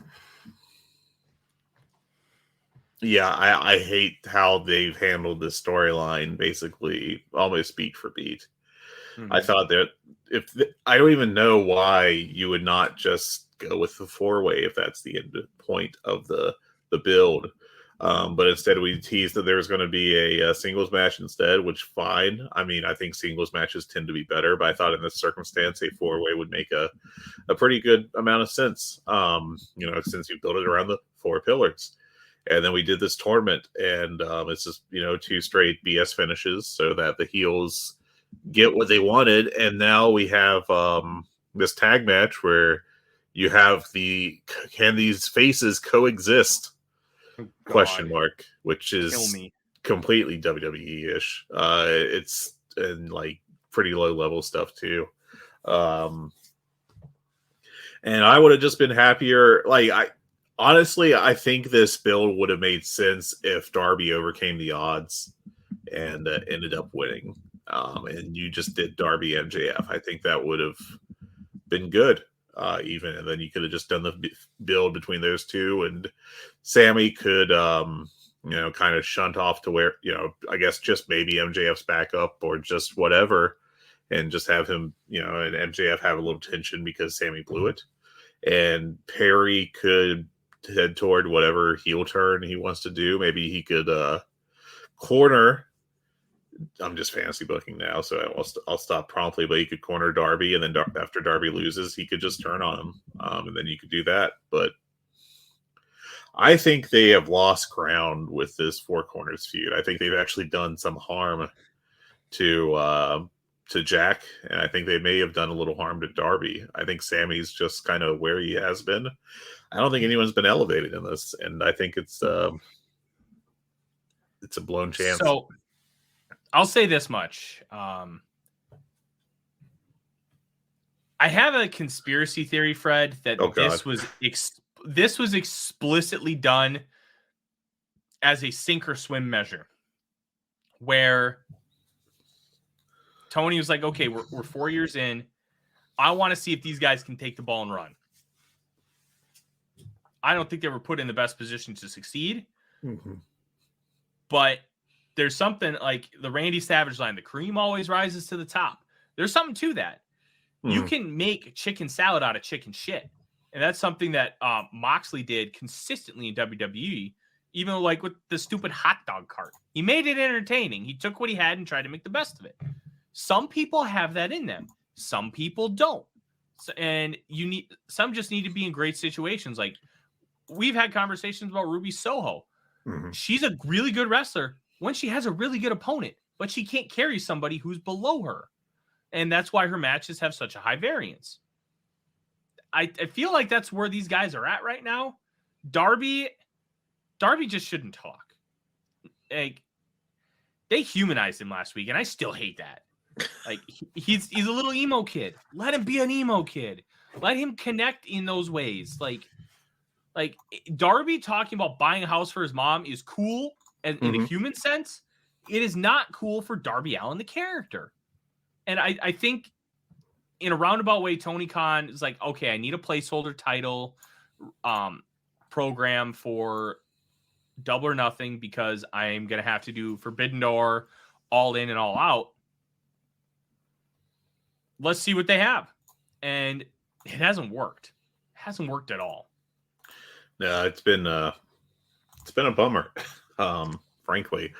hate how they've handled this storyline, basically almost beat for beat. Mm-hmm. I thought that I don't even know why you would not just go with the 4-way if that's the end point of the build. But instead we teased that there was going to be a singles match instead, which fine. I mean, I think singles matches tend to be better, but I thought in this circumstance, a 4-way would make a pretty good amount of sense. Since you build it around the 4 pillars. And then we did this tournament, and it's just, 2 straight BS finishes so that the heels get what they wanted. And now we have this tag match where you have can these faces coexist? Question mark, which is completely WWE-ish. It's in pretty low level stuff too. And I would have just been happier. Honestly, I think this build would have made sense if Darby overcame the odds and ended up winning. And you just did Darby MJF. I think that would have been good. And then you could have just done the build between those two, and Sammy could, kind of shunt off to where, I guess just maybe MJF's backup or just whatever, and just have him, and MJF have a little tension because Sammy blew it, and Perry could head toward whatever heel turn he wants to do. Maybe he could corner. I'm just fantasy booking now, so I'll stop promptly. But he could corner Darby, and then after Darby loses, he could just turn on him, and then you could do that. But I think they have lost ground with this 4 corners feud. I think they've actually done some harm to Jack, and I think they may have done a little harm to Darby. I think Sammy's just kind of where he has been. I don't think anyone's been elevated in this, and I think it's a blown chance. So I'll say this much. I have a conspiracy theory, Fred, that this was explicitly done as a sink or swim measure, where Tony was like, okay, we're 4 years in. I want to see if these guys can take the ball and run. I don't think they were put in the best position to succeed. Mm-hmm. But there's something like the Randy Savage line, the cream always rises to the top. There's something to that. Mm-hmm. You can make chicken salad out of chicken shit. And that's something that Moxley did consistently in WWE, even with the stupid hot dog cart. He made it entertaining. He took what he had and tried to make the best of it. Some people have that in them. Some people don't. So, and some just need to be in great situations. Like we've had conversations about Ruby Soho. Mm-hmm. She's a really good wrestler when she has a really good opponent, but she can't carry somebody who's below her. And that's why her matches have such a high variance. I feel like that's where these guys are at right now. Darby just shouldn't talk. Like they humanized him last week, and I still hate that. Like he's a little emo kid. Let him be an emo kid. Let him connect in those ways. Like Darby talking about buying a house for his mom is cool in a human sense. It is not cool for Darby Allin, the character. And I think in a roundabout way, Tony Khan is like, okay, I need a placeholder title program for Double or Nothing because I'm going to have to do Forbidden Door, All In and All Out. Let's see what they have. And it hasn't worked. It hasn't worked at all. No, it's been a bummer, frankly.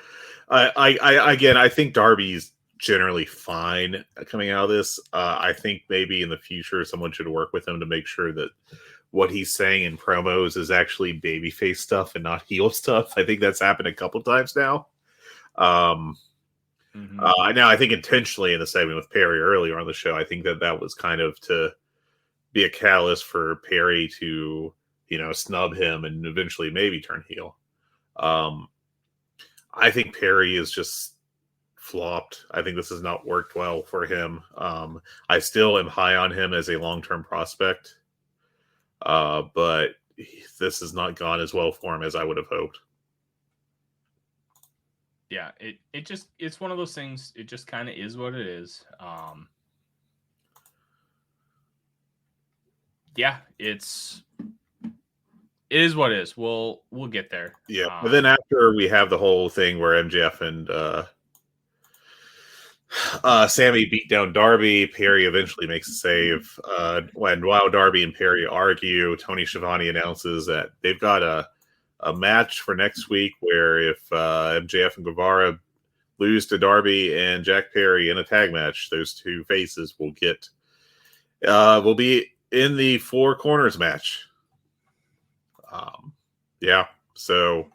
I think Darby's generally fine coming out of this. I think maybe in the future someone should work with him to make sure that what he's saying in promos is actually babyface stuff and not heel stuff. I think that's happened a couple times now. Now I think intentionally in the segment with Perry earlier on the show, I think that was kind of to be a catalyst for Perry to, snub him and eventually maybe turn heel. I think Perry is just flopped. I think this has not worked well for him. I still am high on him as a long-term prospect. But this has not gone as well for him as I would have hoped. Yeah, it's one of those things. It just kind of is what it is. Yeah, it is what it is. We'll get there. Yeah, but then after we have the whole thing where MJF and Sammy beat down Darby, Perry eventually makes a save. While Darby and Perry argue, Tony Schiavone announces that they've got a match for next week where if MJF and Guevara lose to Darby and Jack Perry in a tag match, those two faces will be in the Four Corners match. So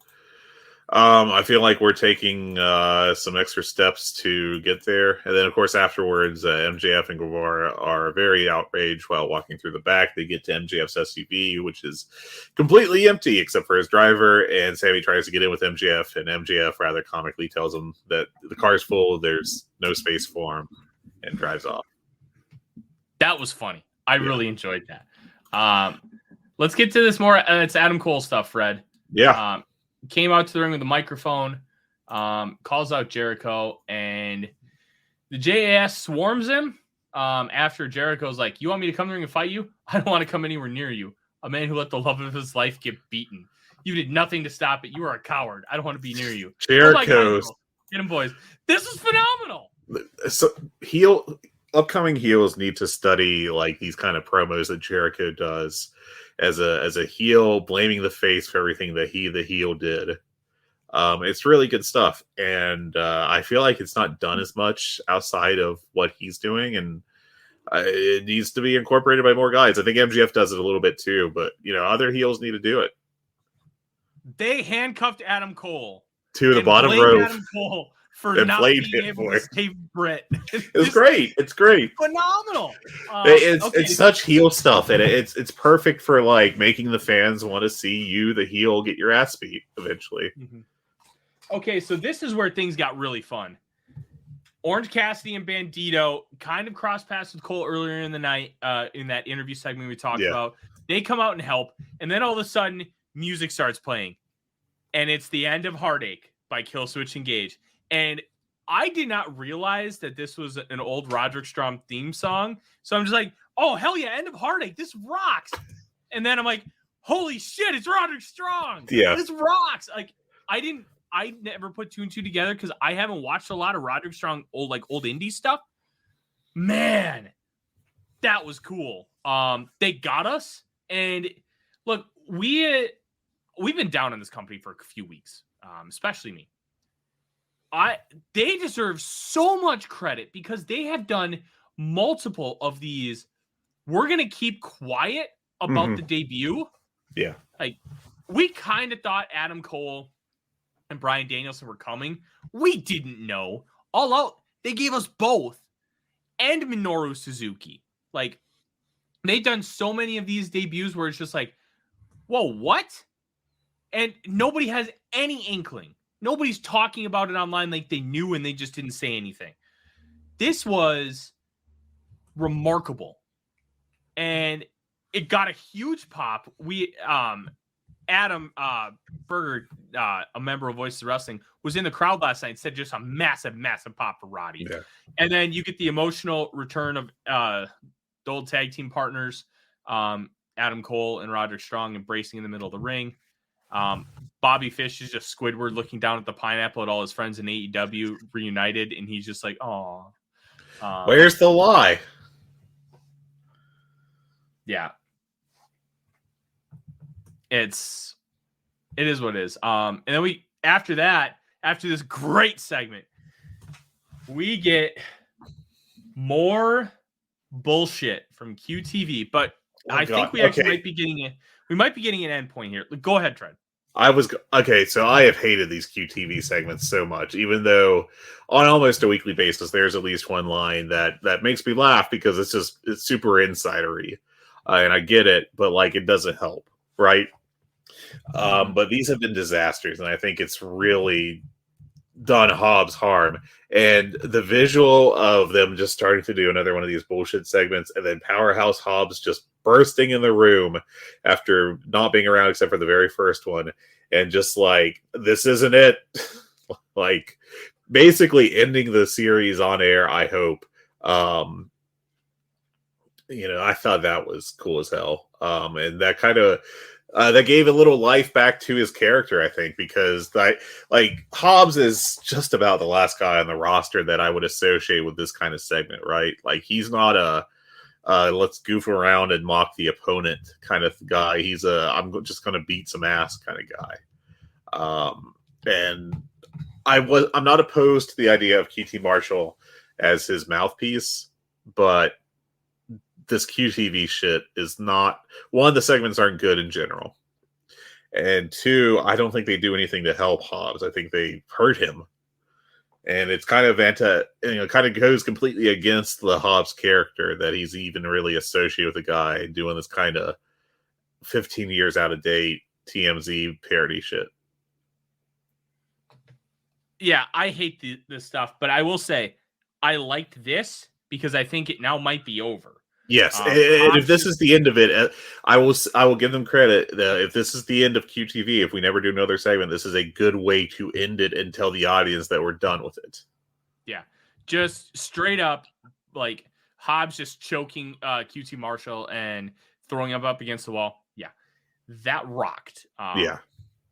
I feel like we're taking some extra steps to get there. And then, of course, afterwards, MJF and Guevara are very outraged while walking through the back. They get to MJF's SUV, which is completely empty except for his driver. And Sammy tries to get in with MJF, and MJF rather comically tells him that the car's full, there's no space for him, and drives off. That was funny. I really enjoyed that. Let's get to this more. It's Adam Cole stuff, Fred. Yeah. Came out to the ring with a microphone, calls out Jericho, and the JAS swarms him after Jericho's like, you want me to come to the ring and fight you? I don't want to come anywhere near you. A man who let the love of his life get beaten. You did nothing to stop it. You are a coward. I don't want to be near you. Jericho's. Get him, boys. This is phenomenal. So upcoming heels need to study like these kind of promos that Jericho does as a heel, blaming the face for everything that the heel did. It's really good stuff, and I feel like it's not done as much outside of what he's doing, and it needs to be incorporated by more guys. I think MJF does it a little bit too, but other heels need to do it. They handcuffed Adam Cole to the bottom rope. Adam Cole for not being able to save Britt. It's great. It's great. Phenomenal. It's such heel stuff, and it's perfect for like making the fans want to see you, the heel, get your ass beat eventually. Mm-hmm. Okay, so this is where things got really fun. Orange Cassidy and Bandito kind of cross paths with Cole earlier in the night in that interview segment we talked about. They come out and help, and then all of a sudden, music starts playing, and it's the end of Heartache by Killswitch Engage. And I did not realize that this was an old Roderick Strong theme song. So I'm just like, oh, hell yeah, End of Heartache. This rocks. And then I'm like, holy shit, it's Roderick Strong. Yeah. This rocks. Like, I never put two and two together because I haven't watched a lot of Roderick Strong old indie stuff. Man, that was cool. They got us. And look, we've been down on this company for a few weeks, especially me. they deserve so much credit because they have done multiple of these. We're going to keep quiet about the debut. Yeah. Like, we kind of thought Adam Cole and Bryan Danielson were coming. We didn't know. All Out, they gave us both. And Minoru Suzuki. Like, they've done so many of these debuts where it's just like, whoa, what? And nobody has any inkling. Nobody's talking about it online like they knew and they just didn't say anything. This was remarkable. And it got a huge pop. We, Adam Berger, a member of Voices of Wrestling, was in the crowd last night and said just a massive, massive pop for Roddy. Yeah. And then you get the emotional return of the old tag team partners, Adam Cole and Roderick Strong embracing in the middle of the ring. Bobby Fish is just Squidward looking down at the pineapple at all his friends in AEW reunited, and he's just like, "Oh, where's the lie?" Yeah, it is what it is. And then after this great segment, we get more bullshit from QTV, but I think we actually might be getting it. We might be getting an end point here. Go ahead, Trent. So I have hated these QTV segments so much, even though on almost a weekly basis, there's at least one line that makes me laugh because it's super insidery. And I get it, but like, it doesn't help. Right. But these have been disasters. And I think it's really done Hobbs harm. And the visual of them just starting to do another one of these bullshit segments and then Powerhouse Hobbs just bursting in the room after not being around except for the very first one. And just like, this isn't it. Like, basically ending the series on air, I hope. I thought that was cool as hell. And that kind of that gave a little life back to his character, I think, because Hobbs is just about the last guy on the roster that I would associate with this kind of segment, right? Like, he's not a let's goof around and mock the opponent kind of guy. He's I'm just going to beat some ass kind of guy. And I'm not opposed to the idea of QT Marshall as his mouthpiece, but this QTV shit is not, one, the segments aren't good in general. And two, I don't think they do anything to help Hobbs. I think they hurt him. And it's kind of kind of goes completely against the Hobbs character that he's even really associated with a guy doing this kind of 15 years out of date TMZ parody shit. Yeah, I hate this stuff, but I will say I liked this because I think it now might be over. Yes, and if this is the end of it, I will give them credit. If this is the end of QTV, if we never do another segment, this is a good way to end it and tell the audience that we're done with it. Yeah, just straight up, like Hobbs just choking QT Marshall and throwing him up against the wall. Yeah, that rocked. Yeah,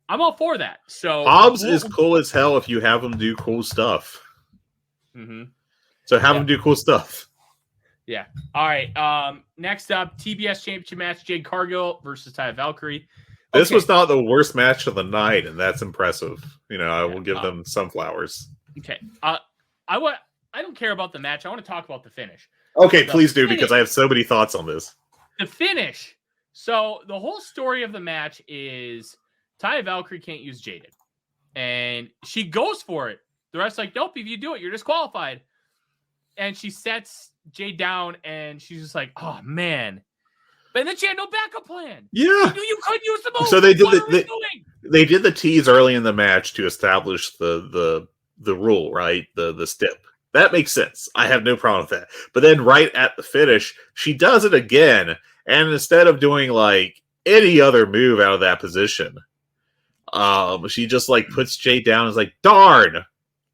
I'm all for that. So Hobbs is cool as hell if you have him do cool stuff. Mm-hmm. So have him do cool stuff. Yeah. All right. Next up, TBS Championship match: Jade Cargill versus Taya Valkyrie. This was not the worst match of the night, and that's impressive. I will give them some flowers. Okay. I don't care about the match. I want to talk about the finish. Okay, please do, because I have so many thoughts on this. The finish. So the whole story of the match is Taya Valkyrie can't use Jaded, and she goes for it. The rest like, nope. If you do it, you're disqualified. And she sets Jade down, and she's just like, "Oh man!" But then she had no backup plan. Yeah, you couldn't use the move. So they did the tease early in the match to establish the rule, right? The stip. That makes sense. I have no problem with that. But then right at the finish, she does it again, and instead of doing like any other move out of that position, she just like puts Jade down and is like, "Darn!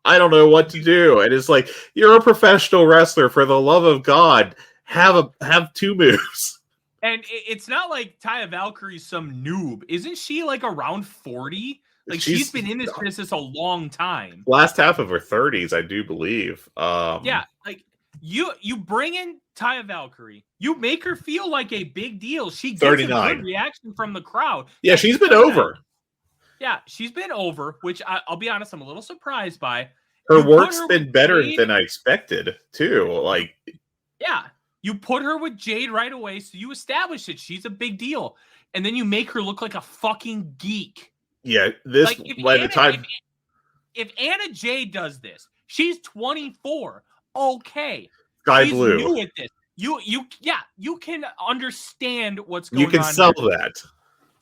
I don't know what to do." And it's like, you're a professional wrestler. For the love of God, have two moves. And it's not like Taya Valkyrie's some noob. Isn't she like around 40? Like she's been in this business a long time. Last half of her 30s, I do believe. Yeah, like you bring in Taya Valkyrie, you make her feel like a big deal. She gets 39. A good reaction from the crowd. Yeah, she's been over. Yeah, she's been over, which I'll be honest, I'm a little surprised by. her put work's her been with better Jade. than I expected too. Like, Yeah, you put her with Jade right away, so you establish that she's a big deal, and then you make her look like a fucking geek. yeah, this Like by the time if Anna Jade does this, she's 24. Okay, Sky she's Blue, new at this. You can understand what's going you on. can sell here. that.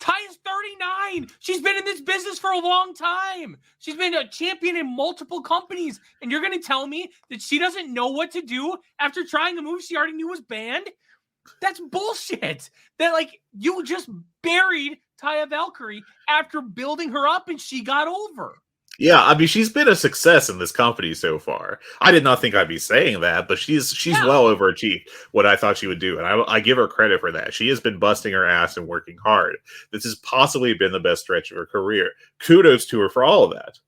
Taya's 39. She's been in this business for a long time. She's been a champion in multiple companies. And you're going to tell me that she doesn't know what to do after trying a move she already knew was banned? That's bullshit. That, like, you just buried Taya Valkyrie after building her up and she got over. Yeah, I mean, she's been a success in this company so far. I did not think I'd be saying that, but she's well overachieved what I thought she would do, and I give her credit for that. She has been busting her ass and working hard. This has possibly been the best stretch of her career. Kudos to her for all of that.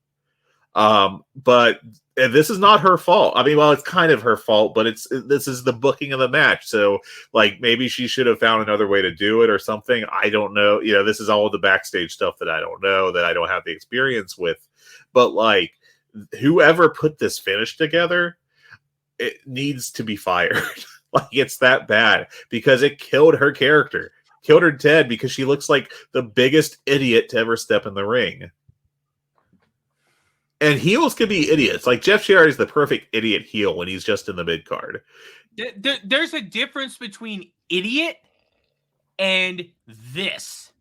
But this is not her fault. I mean, well, it's kind of her fault, but this is the booking of the match. So, like, maybe she should have found another way to do it or something. I don't know. You know, this is all the backstage stuff that I don't know, that I don't have the experience with. But, like, whoever put this finish together, it needs to be fired. Like, it's that bad because it killed her character, killed her dead, because she looks like the biggest idiot to ever step in the ring. And heels can be idiots. Like, Jeff Jarrett is the perfect idiot heel when he's just in the mid card. There's a difference between idiot and this.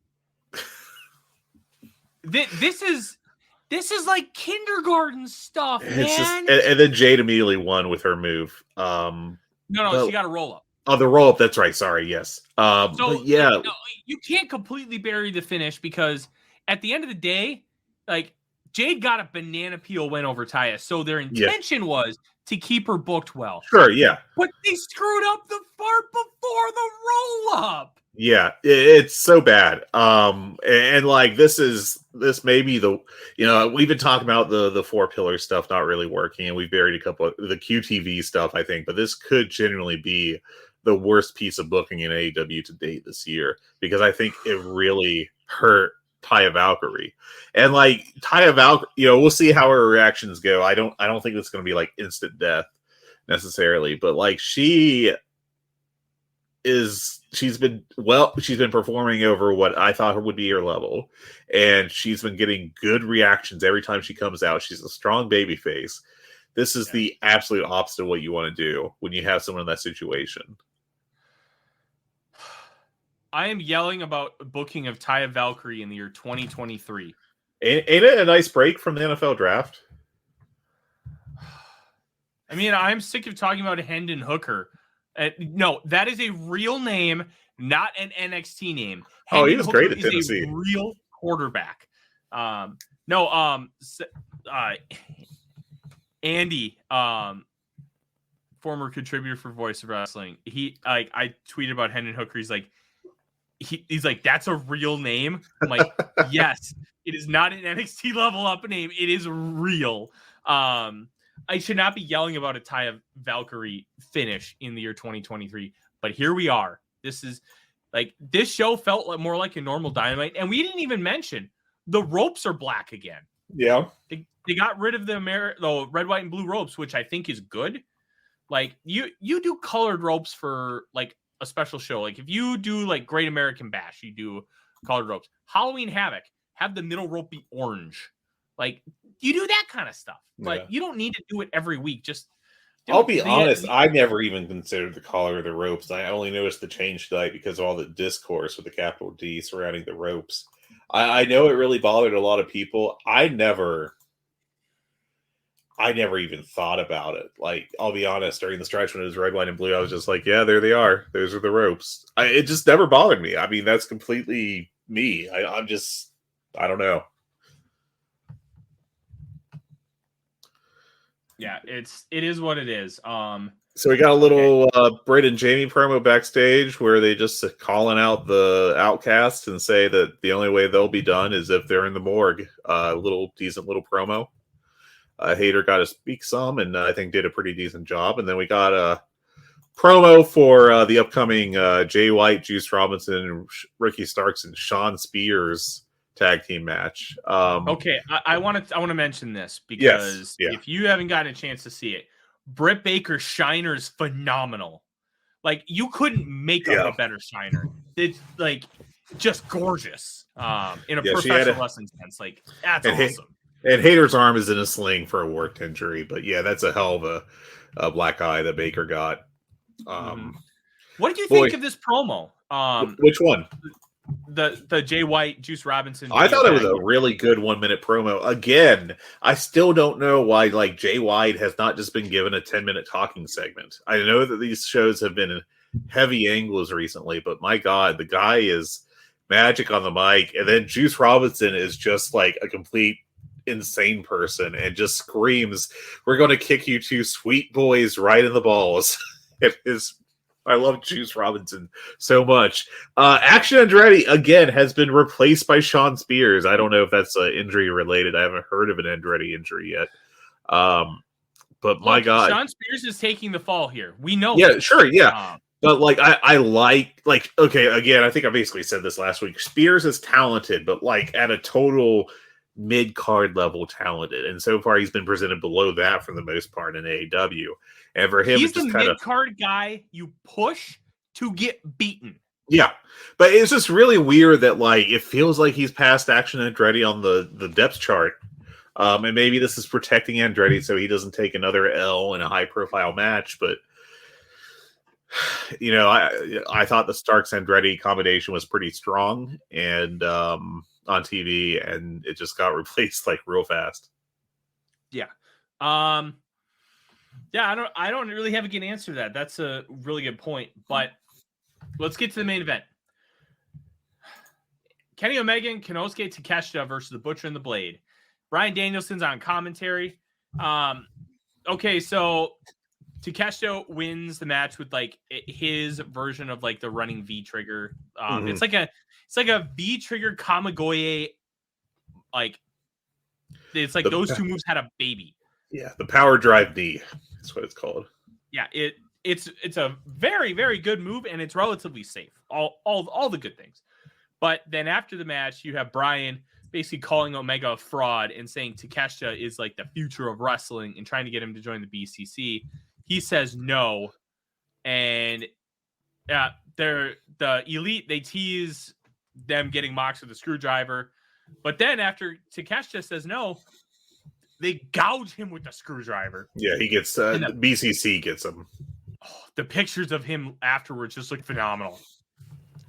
This is like kindergarten stuff, man. And then Jade immediately won with her move. No, she got a roll up. Oh, the roll up. That's right. Sorry. Yes. But yeah, no, you can't completely bury the finish because at the end of the day, like, Jade got a banana peel win over Taya, so their intention was to keep her booked well. Sure. Yeah. But they screwed up the part before the roll up. Yeah, it's so bad. And like this may be the, you know, we've been talking about the four pillar stuff not really working, and we've buried a couple of the QTV stuff, I think, but this could genuinely be the worst piece of booking in AEW to date this year, because I think it really hurt Taya Valkyrie. And like Taya Valkyrie, you know, we'll see how her reactions go. I don't think it's going to be like instant death necessarily, but like she's been performing over what I thought would be her level, and she's been getting good reactions every time she comes out. She's a strong baby face. This is the absolute opposite of what you want to do when you have someone in that situation. I am yelling about booking of Taya Valkyrie in the year 2023. Ain't it a nice break from the NFL draft? I mean, I'm sick of talking about Hendon Hooker. No, that is a real name, not an NXT name. Hendon he was Hooker great at Tennessee. A real quarterback. Andy, former contributor for Voice of Wrestling. I tweeted about Hendon Hooker. He's like, that's a real name. I'm like, yes, it is not an NXT level up name. It is real. I should not be yelling about a Taya Valkyrie finish in the year 2023, but here we are. This is like, this show felt more like a normal Dynamite, and we didn't even mention the ropes are black again. Yeah, they got rid of the red, white, and blue ropes, which I think is good. Like you do colored ropes for like a special show. Like if you do like Great American Bash, you do colored ropes. Halloween Havoc, have the middle rope be orange. Like you do that kind of stuff, but you don't need to do it every week. Just I'll be honest, I never even considered the collar of the ropes. I only noticed the change tonight because of all the discourse with the capital D surrounding the ropes. I know it really bothered a lot of people. I never even thought about it. Like, I'll be honest, during the stretch when it was red, white, and blue, I was just like, yeah, there they are. Those are the ropes. It just never bothered me. I mean, that's completely me. I don't know. Yeah, it is what it is. So we got a little Britt and Jamie promo backstage where they just calling out the Outcasts and say that the only way they'll be done is if they're in the morgue. Decent little promo. Hayter got to speak some, and I think did a pretty decent job. And then we got a promo for the upcoming Jay White, Juice Robinson, Ricky Starks, and Sean Spears tag team match. Okay, I want to mention this because if you haven't gotten a chance to see it, Britt Baker's Shiner is phenomenal. Like, you couldn't make up a better Shiner. It's like just gorgeous in a professional wrestling sense. Like, that's awesome. And Hayter's arm is in a sling for a worked injury, but yeah, that's a hell of a black eye that Baker got. What did you think of this promo? Which one? The Jay White, Juice Robinson. I thought it was a really good 1 minute promo. Again, I still don't know why Jay White has not just been given a 10-minute talking segment. I know that these shows have been heavy angles recently, but my God, the guy is magic on the mic. And then Juice Robinson is just like a complete insane person and just screams, "We're going to kick you two sweet boys right in the balls." It is. I love Juice Robinson so much. Action Andretti, again, has been replaced by Sean Spears. I don't know if that's injury related. I haven't heard of an Andretti injury yet. But my God. Sean Spears is taking the fall here. We know. Yeah, sure, yeah. But I like, okay, again, I think I basically said this last week. Spears is talented, but at a total mid-card level talented. And so far he's been presented below that for the most part in AEW. And for him, he's the mid-card guy you push to get beaten. Yeah. But it's just really weird that it feels like he's past Action Andretti on the depth chart. And maybe this is protecting Andretti so he doesn't take another L in a high-profile match. But, I thought the Starks-Andretti combination was pretty strong and on TV, and it just got replaced real fast. Yeah. Yeah, I don't really have a good answer to that. That's a really good point. But let's get to the main event. Kenny Omega and Konosuke Takeshita versus the Butcher and the Blade. Bryan Danielson's on commentary. Okay, so Takeshita wins the match with his version of the running V trigger. It's like a V trigger Kamigoye. It's those two moves had a baby. Yeah, the power drive knee. That's what it's called. Yeah, it's a very, very good move, and it's relatively safe. All the good things. But then after the match, you have Bryan basically calling Omega a fraud and saying Takeshita is the future of wrestling and trying to get him to join the BCC. He says no, and the Elite, they tease them getting Mox with a screwdriver, but then after Takeshita says no, they gouge him with the screwdriver. Yeah, he gets BCC gets him. Oh, the pictures of him afterwards just look phenomenal.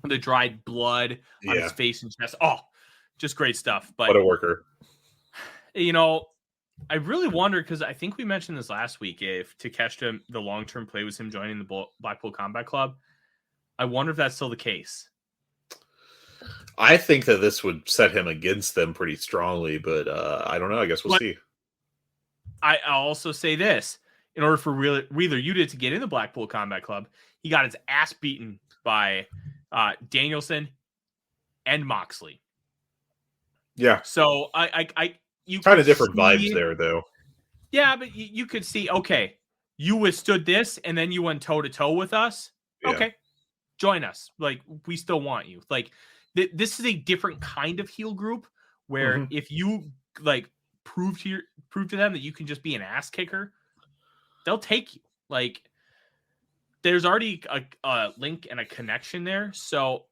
The dried blood on his face and chest. Oh, just great stuff. But what a worker. I really wonder, because I think we mentioned this last week, if Takeshita, the long-term play was him joining the Blackpool Combat Club. I wonder if that's still the case. I think that this would set him against them pretty strongly, but I don't know. I guess we'll see. I'll also say this. In order for Wheeler Yuta to get in the Blackpool Combat Club, he got his ass beaten by Danielson and Moxley. Yeah. So you kind of different vibes there, though. Yeah, but you could see, okay, you withstood this, and then you went toe-to-toe with us. Yeah. Okay, join us. We still want you. This is a different kind of heel group, where if you, prove to them that you can just be an ass kicker, they'll take you. There's already a link and a connection there, so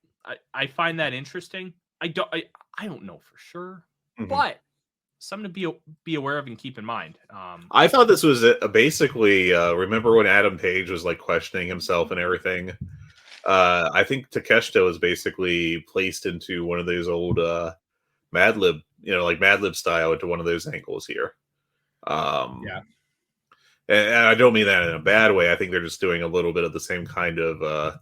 I find that interesting. I don't know for sure, but something to be aware of and keep in mind. I thought this was basically remember when Adam Page was questioning himself and everything. I think Takeshita was basically placed into one of those old Mad Lib, Mad Lib style, into one of those angles here. Yeah. And I don't mean that in a bad way. I think they're just doing a little bit of the same kind of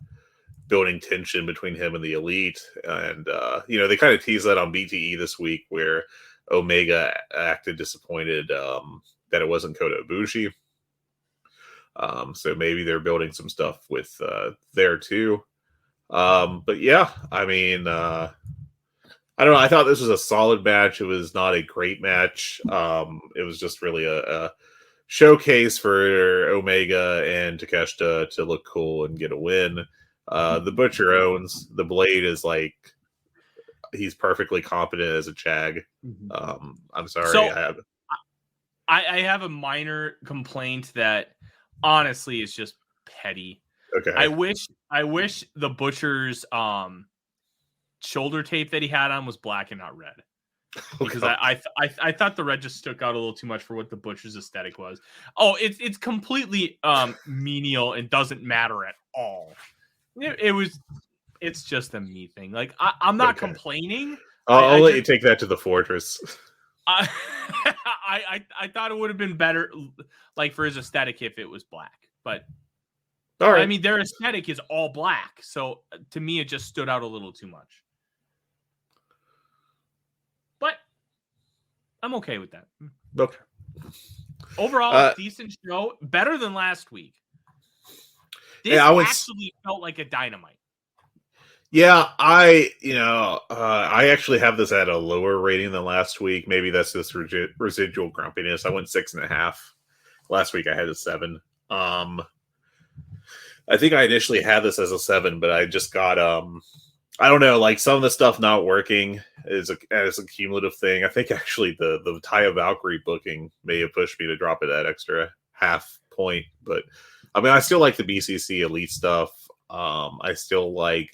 building tension between him and the Elite. And, they kind of teased that on BTE this week, where Omega acted disappointed that it wasn't Kota Ibushi. So maybe they're building some stuff with there too. But yeah, I mean, I don't know. I thought this was a solid match. It was not a great match. It was just really a showcase for Omega and Takeshita to look cool and get a win. The Butcher owns. The Blade is he's perfectly competent as a Chag. I'm sorry. So I have a minor complaint that honestly is just petty. Okay. I wish the Butcher's shoulder tape that he had on was black and not red. Because I thought the red just stuck out a little too much for what the Butcher's aesthetic was. Oh, it's completely menial and doesn't matter at all. It's just a me thing. Like I'm not complaining. I'll let you take that to the fortress. I thought it would have been better, like for his aesthetic, if it was black. But all right. I mean, their aesthetic is all black, so to me, it just stood out a little too much. But I'm okay with that. Okay. Overall, decent show, better than last week. This actually felt like a Dynamite. Yeah, I actually have this at a lower rating than last week. Maybe that's this residual grumpiness. I went 6.5. Last week I had a 7. I think I initially had this as a 7, but I just got I don't know, like some of the stuff not working is a cumulative thing. I think actually the Taya Valkyrie booking may have pushed me to drop it that extra half point, but I mean I still like the BCC Elite stuff. I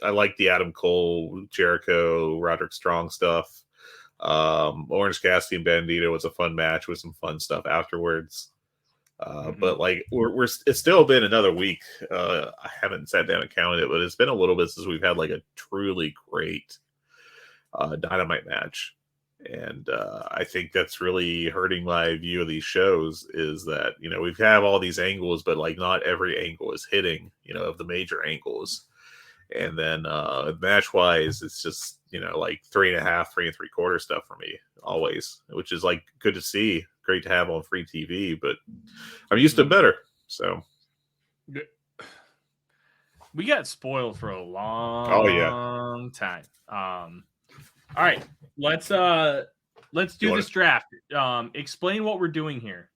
like the Adam Cole, Jericho, Roderick Strong stuff. Orange Cassidy and Bandito was a fun match with some fun stuff afterwards. But like it's still been another week. I haven't sat down and counted it, but it's been a little bit since we've had like a truly great Dynamite match. And I think that's really hurting my view of these shows is that, we have all these angles, but like not every angle is hitting, of the major angles. And then match wise, it's just, like 3.5, 3 3/4 stuff for me always, which is like good to see. Great to have on free TV, but I'm used to better. So we got spoiled for a long time. All right, let's do this draft. Explain what we're doing here.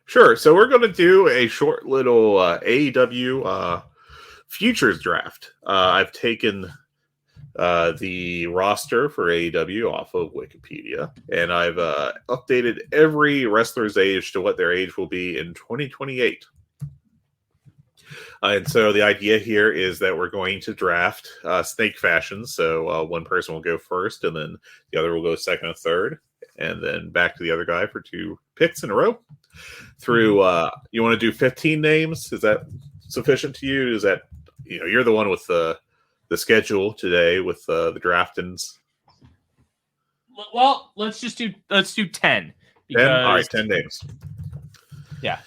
Sure. So we're going to do a short little AEW futures draft. I've taken the roster for AEW off of Wikipedia, and I've updated every wrestler's age to what their age will be in 2028. And so the idea here is that we're going to draft snake fashion. So one person will go first, and then the other will go second and third, and then back to the other guy for 2 picks in a row. Through, you want to do 15 names? Is that sufficient to you? Is that, you're the one with the schedule today with the draftings? Well, let's do 10. Because... 10? All right, 10 names. Yeah.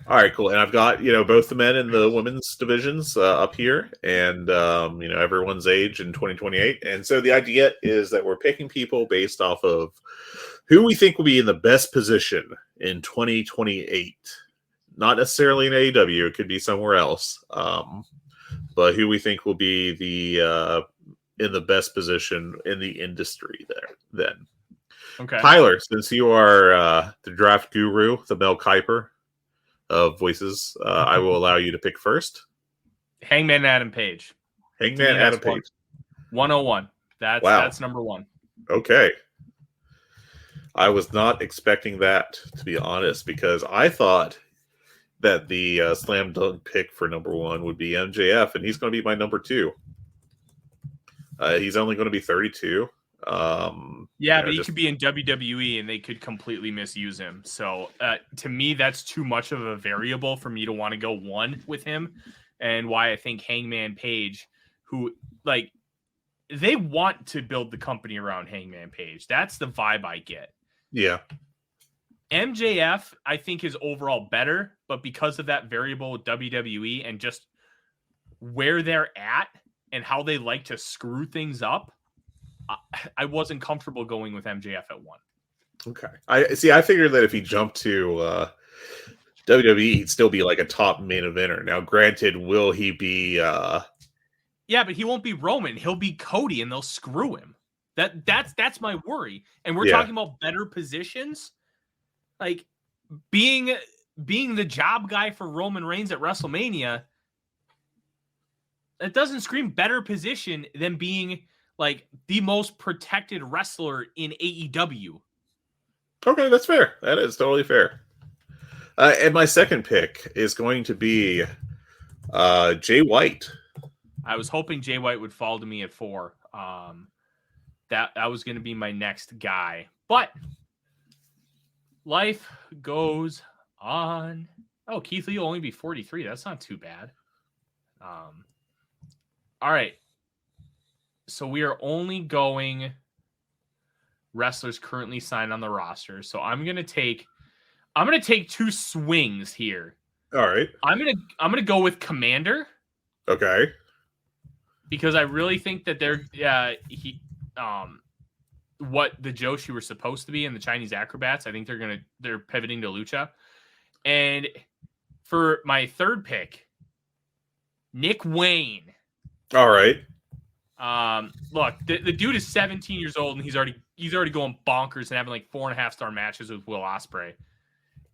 All right, cool. And I've got, both the men and the women's divisions up here and, everyone's age in 2028. And so the idea is that we're picking people based off of who we think will be in the best position in 2028. Not necessarily in AEW. It could be somewhere else. But who we think will be in the best position in the industry there then. Okay. Tyler, since you are the draft guru, the Mel Kiper of voices, I will allow you to pick first. Hangman Adam Page. Hangman Adam Page. 101. That's number 1. Okay. I was not expecting that, to be honest, because I thought that the slam dunk pick for number 1 would be MJF, and he's going to be my number 2. He's only going to be 32. But he could be in WWE and they could completely misuse him. So to me, that's too much of a variable for me to want to go 1 with him. And why I think Hangman Page, who they want to build the company around Hangman Page. That's the vibe I get. Yeah. MJF, I think, is overall better, but because of that variable with WWE and just where they're at and how they like to screw things up, I wasn't comfortable going with MJF at 1. Okay. I figured that if he jumped to WWE, he'd still be like a top main eventer. Now, granted, will he be... Yeah, but he won't be Roman. He'll be Cody, and they'll screw him. That's my worry. And we're talking about better positions. Like, being the job guy for Roman Reigns at WrestleMania, that doesn't scream better position than being like the most protected wrestler in AEW. Okay, that's fair. That is totally fair. And my second pick is going to be Jay White. I was hoping Jay White would fall to me at 4. That was going to be my next guy, but life goes on. Oh, Keith Lee will only be 43. That's not too bad. All right. So we are only going wrestlers currently signed on the roster. So I'm going to take 2 swings here. All right. I'm going to go with Commander. Okay. Because I really think that what the Joshi were supposed to be in the Chinese acrobats, I think they're pivoting to Lucha. And for my third pick, Nick Wayne. All right. Look, the dude is 17 years old and he's already going bonkers and having like 4.5-star matches with Will Ospreay.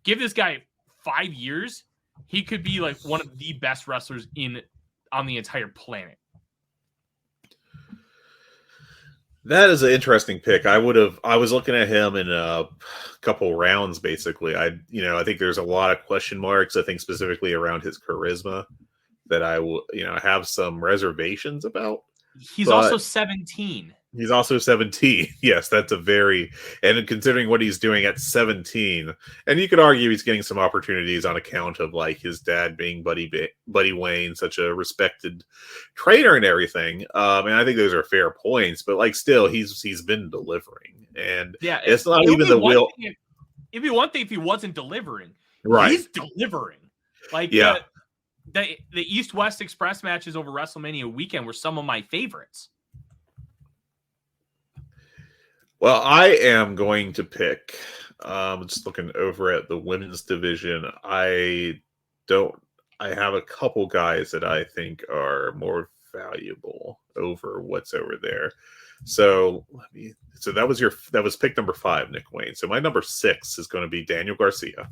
Give this guy 5 years, he could be like one of the best wrestlers on the entire planet. That is an interesting pick. I was looking at him in a couple rounds, basically. I think there's a lot of question marks. I think specifically around his charisma that I will, have some reservations about. He's also 17. He's also 17. Yes, that's and considering what he's doing at 17, and you could argue he's getting some opportunities on account of like his dad being Buddy Wayne, such a respected trainer and everything. And I think those are fair points, but like still, he's been delivering, and it's not even the will. It'd be one thing if he wasn't delivering. Right, he's delivering. Like the East-West Express matches over WrestleMania weekend were some of my favorites. Well, I am going to pick. Just looking over at the women's division, I have a couple guys that I think are more valuable over what's over there. So that was pick number 5, Nick Wayne. So my number 6 is going to be Daniel Garcia.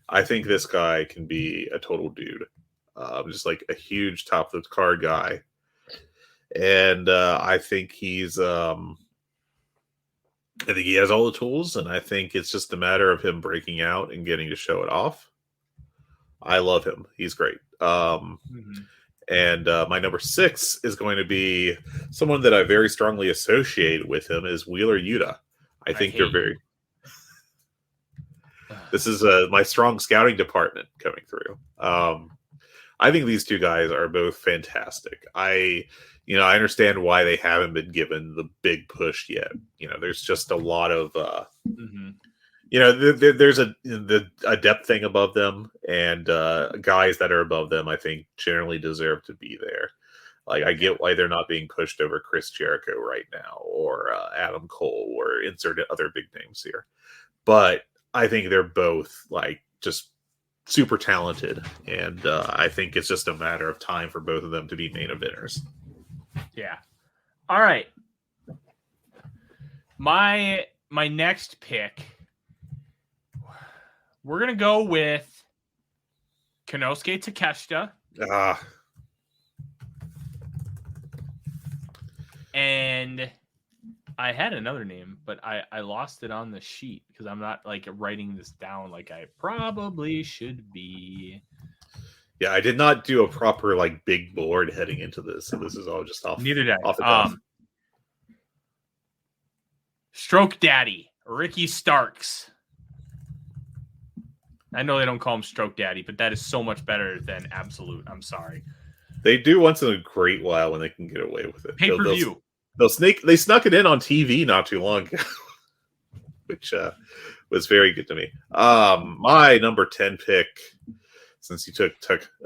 I think this guy can be a total dude, just like a huge top of the card guy, and I think I think he has all the tools, and I think it's just a matter of him breaking out and getting to show it off. I love him. He's great. And my number 6 is going to be someone that I very strongly associate with him is Wheeler Yuta. I think you're very... This is my strong scouting department coming through. I think these two guys are both fantastic. I understand why they haven't been given the big push yet. There's just a lot of, there's a depth thing above them, and guys that are above them, I think, generally deserve to be there. Like, I get why they're not being pushed over Chris Jericho right now, or Adam Cole, or insert other big names here. But I think they're both like just super talented, and I think it's just a matter of time for both of them to be main eventers. Yeah. All right. My next pick, we're gonna go with Konosuke Takeshita. And I had another name, but I lost it on the sheet because I'm not like writing this down like I probably should be. Yeah, I did not do a proper like big board heading into this, so this is all just off. Neither did off the I. cuff. Stroke Daddy, Ricky Starks. I know they don't call him Stroke Daddy, but that is so much better than Absolute. I'm sorry. They do once in a great while when they can get away with it. Pay-per-view. They snuck it in on TV not too long ago, which was very good to me. My number 10 pick, since you took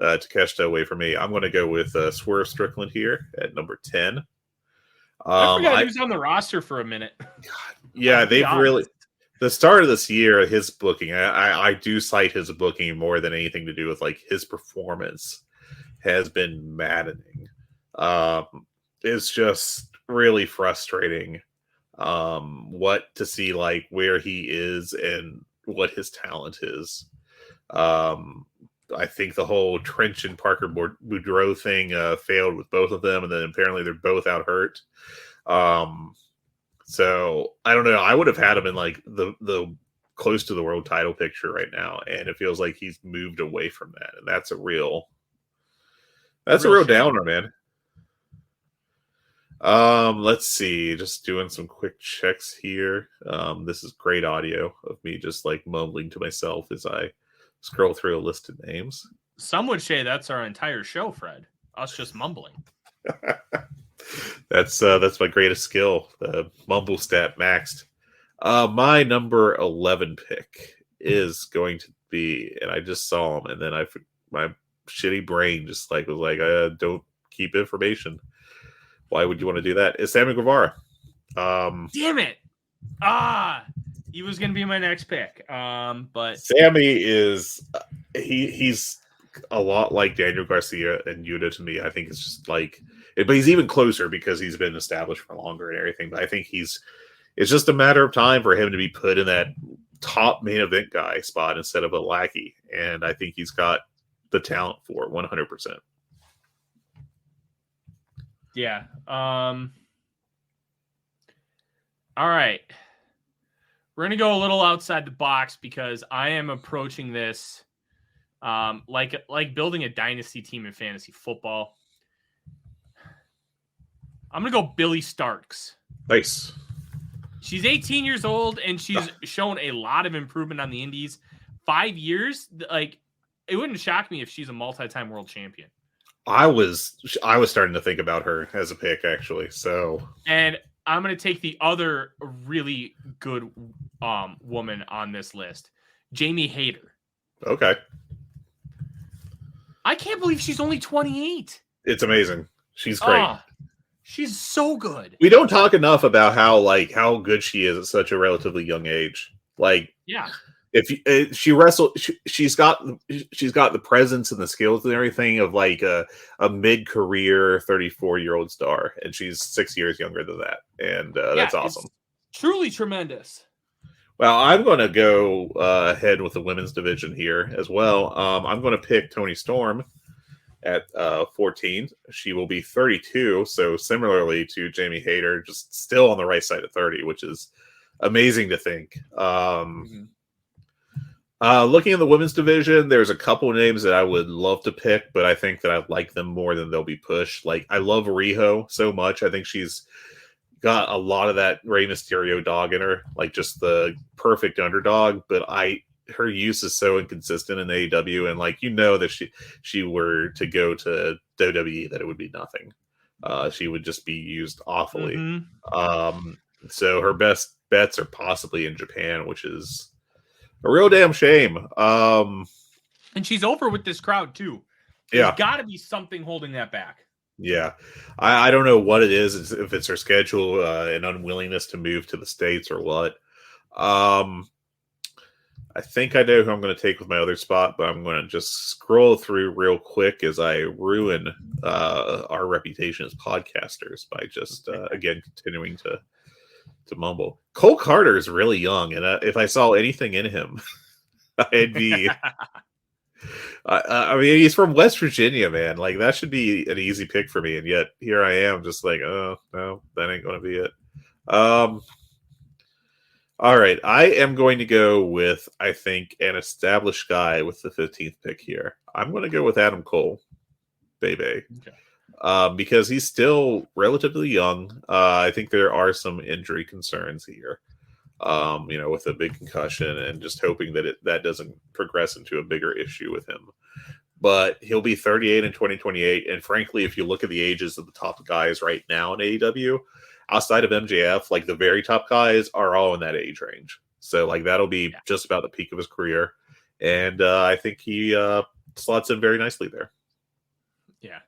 Takeshita away from me, I'm going to go with Swerve Strickland here at number 10. I forgot he was on the roster for a minute. God, yeah, they've really... The start of this year, his booking, I do cite his booking more than anything to do with like his performance has been maddening. It's just really frustrating what to see, like where he is and what his talent is. I think the whole Trench and Parker Boudreaux thing failed with both of them, and then apparently they're both out hurt. So I don't know. I would have had him in like the close to the world title picture right now, and it feels like he's moved away from that, and that's a real downer, man. Let's see. Just doing some quick checks here. This is great audio of me just like mumbling to myself as I scroll through a list of names. Some would say that's our entire show, Fred. Us just mumbling. That's my greatest skill. The mumble stat maxed. My number 11 pick is going to be, and I just saw him, and then my shitty brain just like was like, don't keep information. Why would you want to do that? It's Sammy Guevara. Damn it! He was going to be my next pick. But Sammy is he's a lot like Daniel Garcia and Yuta to me. I think it's just like, but he's even closer because he's been established for longer and everything. But I think it's just a matter of time for him to be put in that top main event guy spot instead of a lackey. And I think he's got the talent for it 100%. yeah. All right. We're going to go a little outside the box because I am approaching this like building a dynasty team in fantasy football. I'm going to go Billy Starks. Nice. She's 18 years old, and she's shown a lot of improvement on the indies. 5 years, like, it wouldn't shock me if she's a multi-time world champion. I was starting to think about her as a pick, actually. So, and I'm going to take the other really good woman on this list, Jamie Hayter. Okay. I can't believe she's only 28. It's amazing. She's great. She's so good. We don't talk enough about how good she is at such a relatively young age. Like, yeah, if she wrestled, she's got the presence and the skills and everything of like a mid-career 34-year-old star, and she's 6 years younger than that, and that's awesome. Truly tremendous. Well, I'm going to go ahead with the women's division here as well. I'm going to pick Toni Storm at 14. She will be 32, so similarly to Jamie Hayter, just still on the right side of 30, which is amazing to think. Looking at the women's division, there's a couple of names that I would love to pick, but I think that I like them more than they'll be pushed. Like, I love Riho so much. I think she's got a lot of that Rey Mysterio dog in her, like just the perfect underdog, but her use is so inconsistent in AEW, and like, that she were to go to WWE, that it would be nothing. She would just be used awfully. So her best bets are possibly in Japan, which is a real damn shame. And she's over with this crowd too. There's got to be something holding that back. Yeah, I don't know what it is. If it's her schedule and unwillingness to move to the States or what. I think I know who I'm going to take with my other spot, but I'm going to just scroll through real quick as I ruin our reputation as podcasters by just, again, continuing to mumble. Cole Carter is really young, and if I saw anything in him, I'd be... I mean, he's from West Virginia, man. Like, that should be an easy pick for me, and yet here I am just like, oh, no, that ain't going to be it. All right, I am going to go with, I think, an established guy with the 15th pick here. I'm going to go with Adam Cole, baby, because he's still relatively young. I think there are some injury concerns here, with a big concussion, and just hoping that that doesn't progress into a bigger issue with him. But he'll be 38 in 2028, and frankly, if you look at the ages of the top guys right now in AEW, outside of MJF, like the very top guys are all in that age range. So like that'll be just about the peak of his career. And I think he slots in very nicely there. Yeah.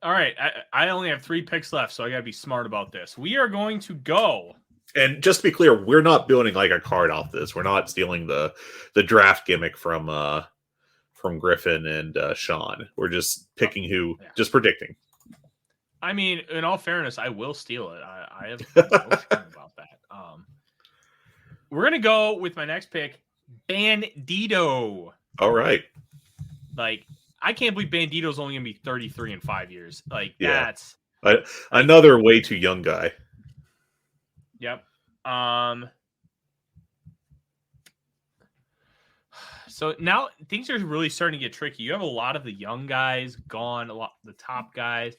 All right. I only have 3 picks left, so I got to be smart about this. We are going to go. And just to be clear, we're not building like a card off this. We're not stealing the draft gimmick from Griffin and Sean. We're just picking just predicting. I mean, in all fairness, I will steal it. I have no shame about that. We're going to go with my next pick, Bandito. All right. Like, I can't believe Bandito's only going to be 33 in 5 years. Like, Yeah. that's... Another way too young guy. Yep. So now things are really starting to get tricky. You have a lot of the young guys gone, a lot of the top guys.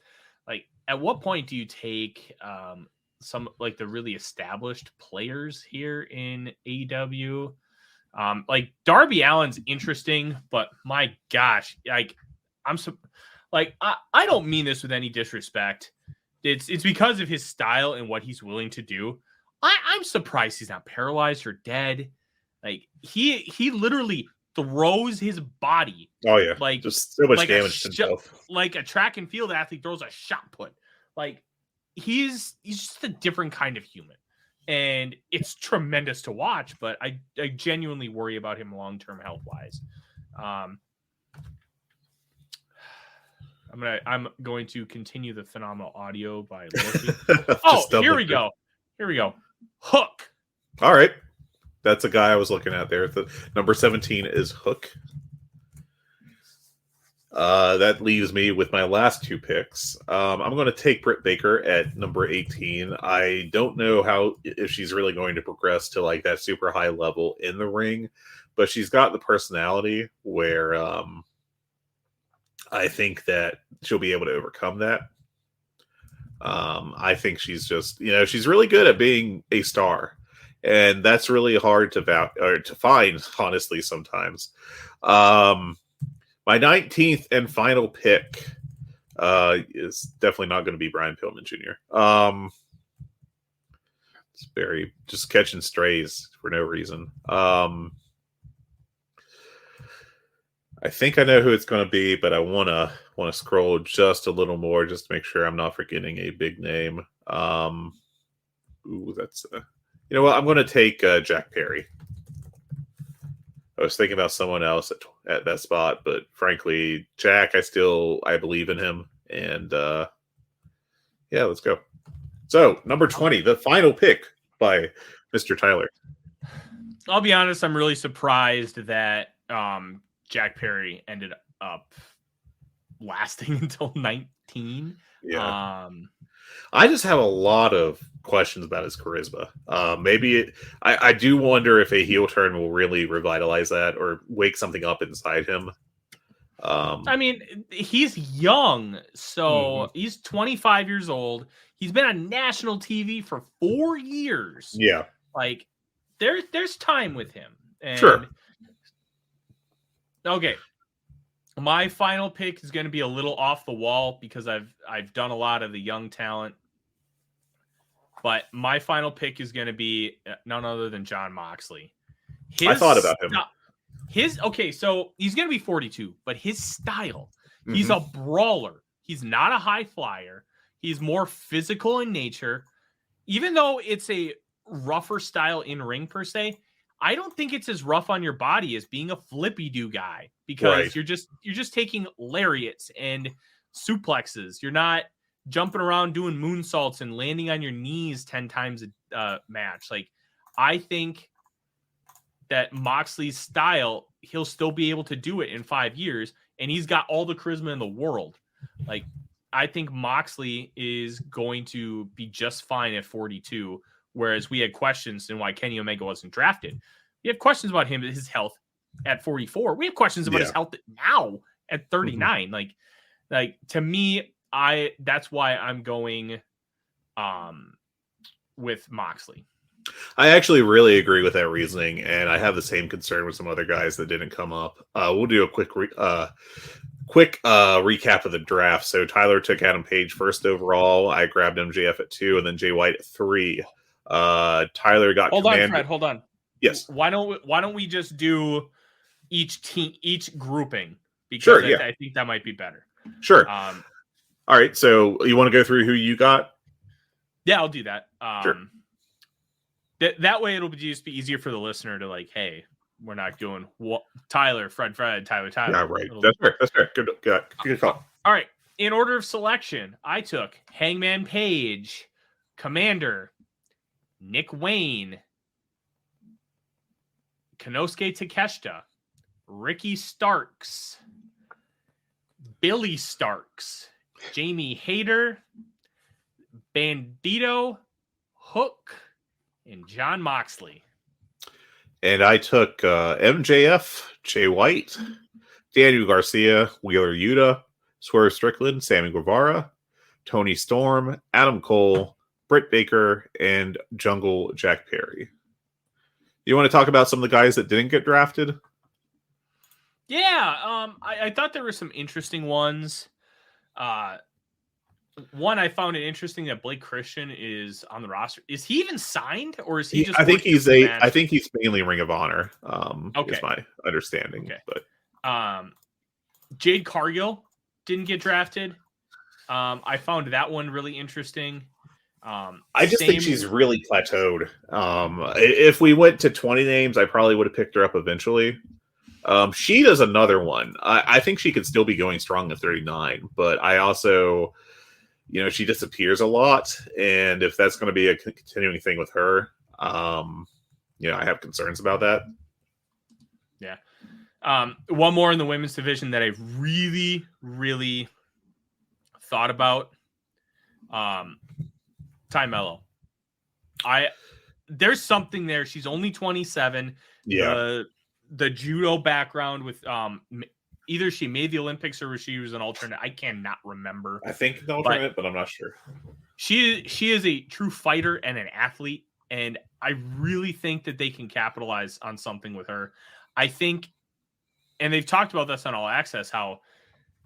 Like, at what point do you take some like the really established players here in AEW? Like Darby Allin's interesting, but my gosh, like I don't mean this with any disrespect. It's because of his style and what he's willing to do. I'm surprised he's not paralyzed or dead. Like he literally throws his body. Oh yeah, like just so much like damage to himself. Like a track and field athlete throws a shot put. Like he's just a different kind of human, and it's tremendous to watch. But I genuinely worry about him long term health wise. I'm going to continue the phenomenal audio by looking. Here we go. Hook. All right. That's a guy I was looking at there. The number 17 is Hook. That leaves me with my last two picks. I'm going to take Britt Baker at number 18. I don't know if she's really going to progress to like that super high level in the ring, but she's got the personality where I think that she'll be able to overcome that. I think she's just, she's really good at being a star. And that's really hard to find, honestly, sometimes. My 19th and final pick is definitely not going to be Brian Pillman Jr. It's just catching strays for no reason. I think I know who it's going to be, but I want to scroll just a little more just to make sure I'm not forgetting a big name. That's you know what? I'm going to take Jack Perry. I was thinking about someone else at that spot, but frankly, Jack, I believe in him, and yeah, let's go. So number 20, the final pick by Mr. Tyler. I'll be honest, I'm really surprised that Jack Perry ended up lasting until 19. Yeah. I just have a lot of questions about his charisma. I do wonder if a heel turn will really revitalize that or wake something up inside him. I mean, he's young, so he's 25 years old. He's been on national TV for 4 years. Yeah. Like, there's time with him. And, sure. Okay. My final pick is going to be a little off the wall because I've done a lot of the young talent. But my final pick is going to be none other than Jon Moxley. I thought about him. So he's going to be 42, but his style, he's a brawler. He's not a high flyer. He's more physical in nature. Even though it's a rougher style in ring per se, I don't think it's as rough on your body as being a flippy-do guy because you're just taking lariats and suplexes. You're not jumping around doing moonsaults and landing on your knees 10 times a match. Like, I think that Moxley's style, he'll still be able to do it in 5 years, and he's got all the charisma in the world. Like, I think Moxley is going to be just fine at 42, whereas we had questions in why Kenny Omega wasn't drafted. We have questions about him, his health at 44. We have questions about his health now at 39. Like to me, that's why I'm going with Moxley. I actually really agree with that reasoning, and I have the same concern with some other guys that didn't come up. We'll do a quick recap of the draft. So Tyler took Adam Page first overall. I grabbed MJF at 2, and then Jay White at 3. Tyler got Hold on, Fred. Hold on. Yes. Why don't we just do each grouping? Because I think that might be better. Sure. All right. So you want to go through who you got? Yeah, I'll do that. Sure. That way it'll just be easier for the listener to like, hey, we're not doing Tyler, Fred, Tyler. Yeah, right. That's fair. Good call. All right. In order of selection, I took Hangman Page, Commander, Nick Wayne, Konosuke Takeshita, Ricky Starks, Billy Starks, Jamie Hayter, Bandito, Hook, and John Moxley. And I took MJF, Jay White, Daniel Garcia, Wheeler Yuta, Swerve Strickland, Sammy Guevara, Tony Storm, Adam Cole, Britt Baker, and Jungle Jack Perry. You want to talk about some of the guys that didn't get drafted? Yeah, I thought there were some interesting ones. One, I found it interesting that Blake Christian is on the roster. Is he even signed, or is he just? I think he's mainly Ring of Honor. Okay, is my understanding. Okay, but Jade Cargill didn't get drafted. I found that one really interesting. I just think she's really plateaued. If we went to 20 names, I probably would have picked her up eventually. She does another one. I think she could still be going strong at 39, but I also, she disappears a lot. And if that's going to be a continuing thing with her, I have concerns about that. Yeah. One more in the women's division that I really, really thought about. Ty Mello. There's something there. She's only 27. Yeah. The judo background with either she made the Olympics or she was an alternate. I cannot remember. I think an alternate, but I'm not sure. She is a true fighter and an athlete, and I really think that they can capitalize on something with her. I think, and they've talked about this on All Access, how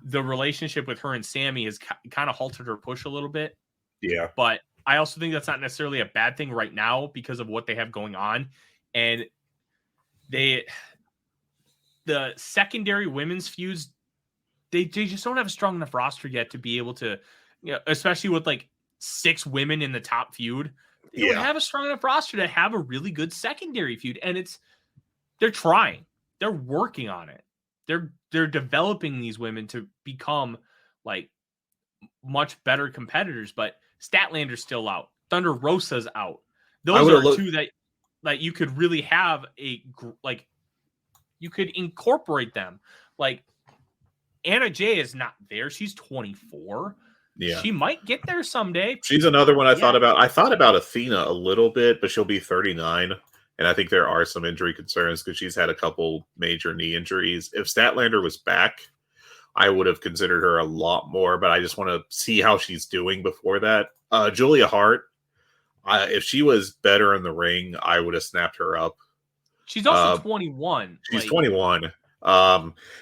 the relationship with her and Sammy has kind of halted her push a little bit. Yeah. But I also think that's not necessarily a bad thing right now because of what they have going on. And the secondary women's feuds, they just don't have a strong enough roster yet to be able to, especially with like 6 women in the top feud, they don't have a strong enough roster to have a really good secondary feud. And they're trying, they're working on it. They're developing these women to become like much better competitors, but Statlander's still out. Thunder Rosa's out. Those are two that you could really have you could incorporate them. Like Anna Jay is not there. She's 24. Yeah. She might get there someday. She's another one I thought about. I thought about Athena a little bit, but she'll be 39. And I think there are some injury concerns because she's had a couple major knee injuries. If Statlander was back, I would have considered her a lot more, but I just want to see how she's doing before that. Julia Hart, if she was better in the ring, I would have snapped her up. She's also 21. She's 21.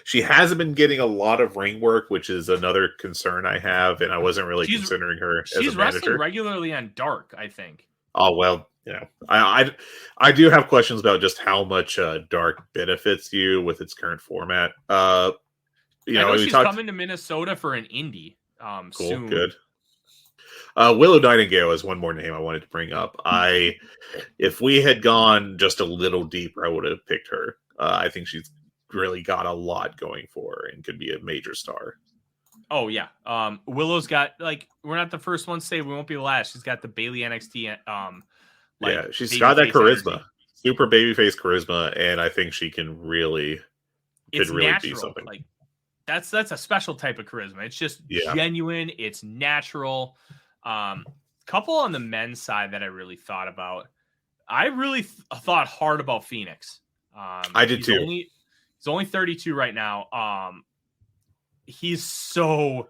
She hasn't been getting a lot of ring work, which is another concern I have, and I wasn't really considering her as a manager. She's wrestling regularly on Dark, I think. Oh, well, I do have questions about just how much Dark benefits you with its current format. I know she's coming to Minnesota for an indie. Cool, soon. Good. Willow Nightingale is one more name I wanted to bring up. If we had gone just a little deeper, I would have picked her. I think she's really got a lot going for her and could be a major star. Oh yeah. Willow's got we're not the first ones to say, we won't be the last. She's got the Bailey NXT. She's got that charisma, energy. Super babyface charisma, and I think she can really be something. That's a special type of charisma. It's just genuine. It's natural. Couple on the men's side that I really thought about. I really thought hard about Phoenix. I did too. He's only 32 right now. He's so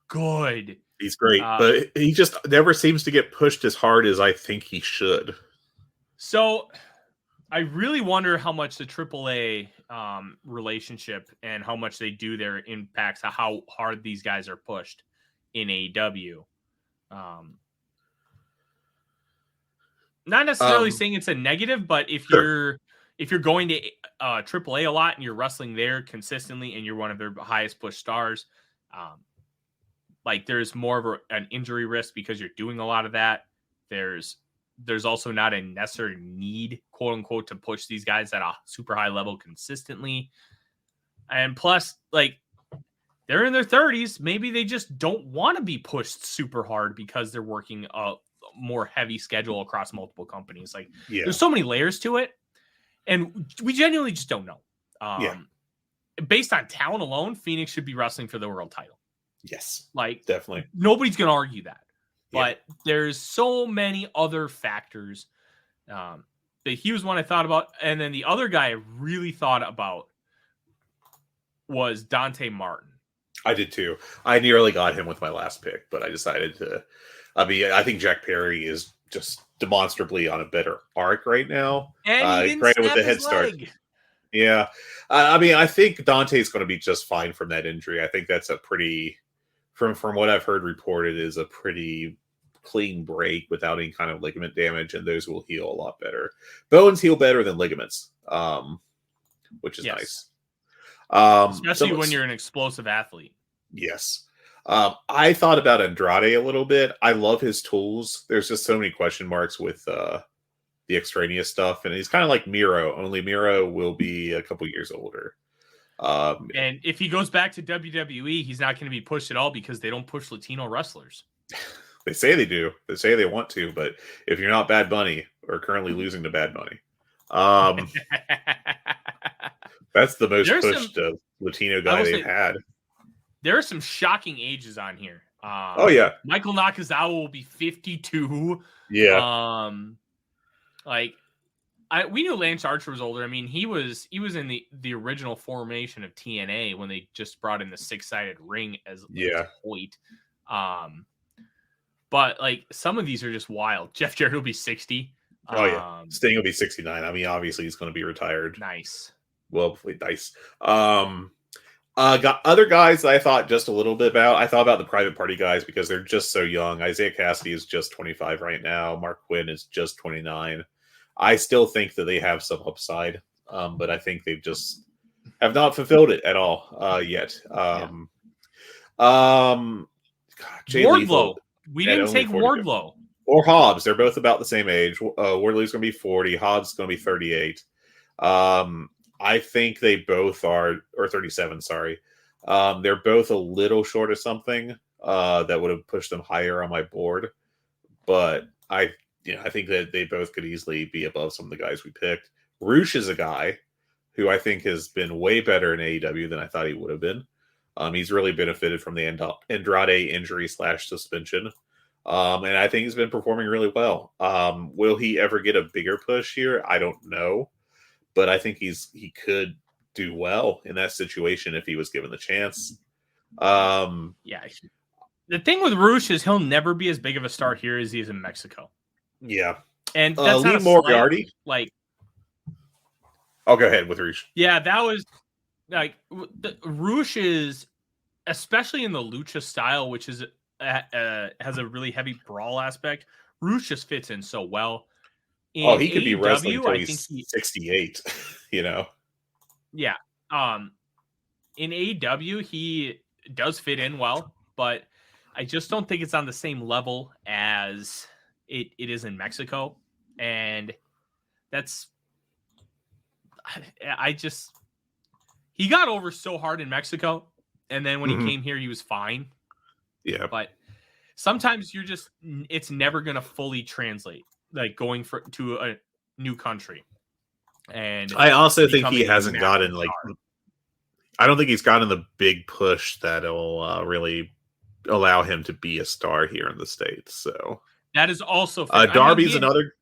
good. He's great, but he just never seems to get pushed as hard as I think he should. So I really wonder how much the AAA relationship and how much they do there impacts how hard these guys are pushed in AEW. Not necessarily saying it's a negative, but if you're going to AAA a lot and you're wrestling there consistently and you're one of their highest push stars, there's more of an injury risk because you're doing a lot of that. There's also not a necessary need, quote unquote, to push these guys at a super high level consistently. And plus, they're in their 30s. Maybe they just don't want to be pushed super hard because they're working a more heavy schedule across multiple companies. There's so many layers to it. And we genuinely just don't know. based on talent alone, Phoenix should be wrestling for the world title. Yes, Like, definitely. Nobody's going to argue that. But there's so many other factors. That he was one I thought about. And then the other guy I really thought about was Dante Martin. I did too. I nearly got him with my last pick, but I decided to. I mean, I think Jack Perry is just demonstrably on a better arc right now. And he didn't granted with snap the head his start. leg. Yeah. I mean, I think Dante's going to be just fine from that injury. I think that's a pretty, from what I've heard reported, is a pretty clean break without any kind of ligament damage, and those will heal a lot better. Bones heal better than ligaments, which is nice. Especially when you're an explosive athlete. Yes. I thought about Andrade a little bit. I love his tools. There's just so many question marks with the extraneous stuff, and he's kind of like Miro, only Miro will be a couple years older. And if he goes back to WWE, he's not going to be pushed at all because they don't push Latino wrestlers. They say they do. They say they want to, but if you're not Bad Bunny or currently losing to Bad Bunny, that's the most pushed Latino guy they've had. There are some shocking ages on here. Michael Nakazawa will be 52. Yeah. We knew Lance Archer was older. I mean, he was in the original formation of TNA when they just brought in the 6-sided ring as Hoyt. But like some of these are just wild. Jeff Jarrett will be 60. Sting will be 69. I mean, obviously he's going to be retired. Nice. Well, nice. Got other guys that I thought just a little bit about. I thought about the private party guys because they're just so young. Isaiah Cassidy is just 25 right now. Mark Quinn is just 29. I still think that they have some upside, but I think they've just have not fulfilled it at all yet. Jay Wardlow. Lethal, we didn't take 42. Wardlow. Or Hobbs. They're both about the same age. Wardlow's going to be 40. Hobbs is going to be 38. I think they both are, or 37, sorry. They're both a little short of something that would have pushed them higher on my board. But I think that they both could easily be above some of the guys we picked. Roosh is a guy who I think has been way better in AEW than I thought he would have been. He's really benefited from the Andrade injury / suspension. And I think he's been performing really well. Will he ever get a bigger push here? I don't know. But I think he could do well in that situation if he was given the chance. The thing with Roosh is he'll never be as big of a star here as he is in Mexico. Yeah. And that's Lee Moriarty. I'll go ahead with Roosh. Yeah, that was Roosh is, especially in the lucha style, which is has a really heavy brawl aspect. Roosh just fits in so well. He could be wrestling until he's 68, Yeah. In AEW, he does fit in well, but I just don't think it's on the same level as it is in Mexico. And he got over so hard in Mexico. And then when he came here, he was fine. Yeah. But sometimes it's never going to fully translate, like going to a new country. And I also think he hasn't gotten I don't think he's gotten the big push that'll really allow him to be a star here in the States. So that is also Darby's another.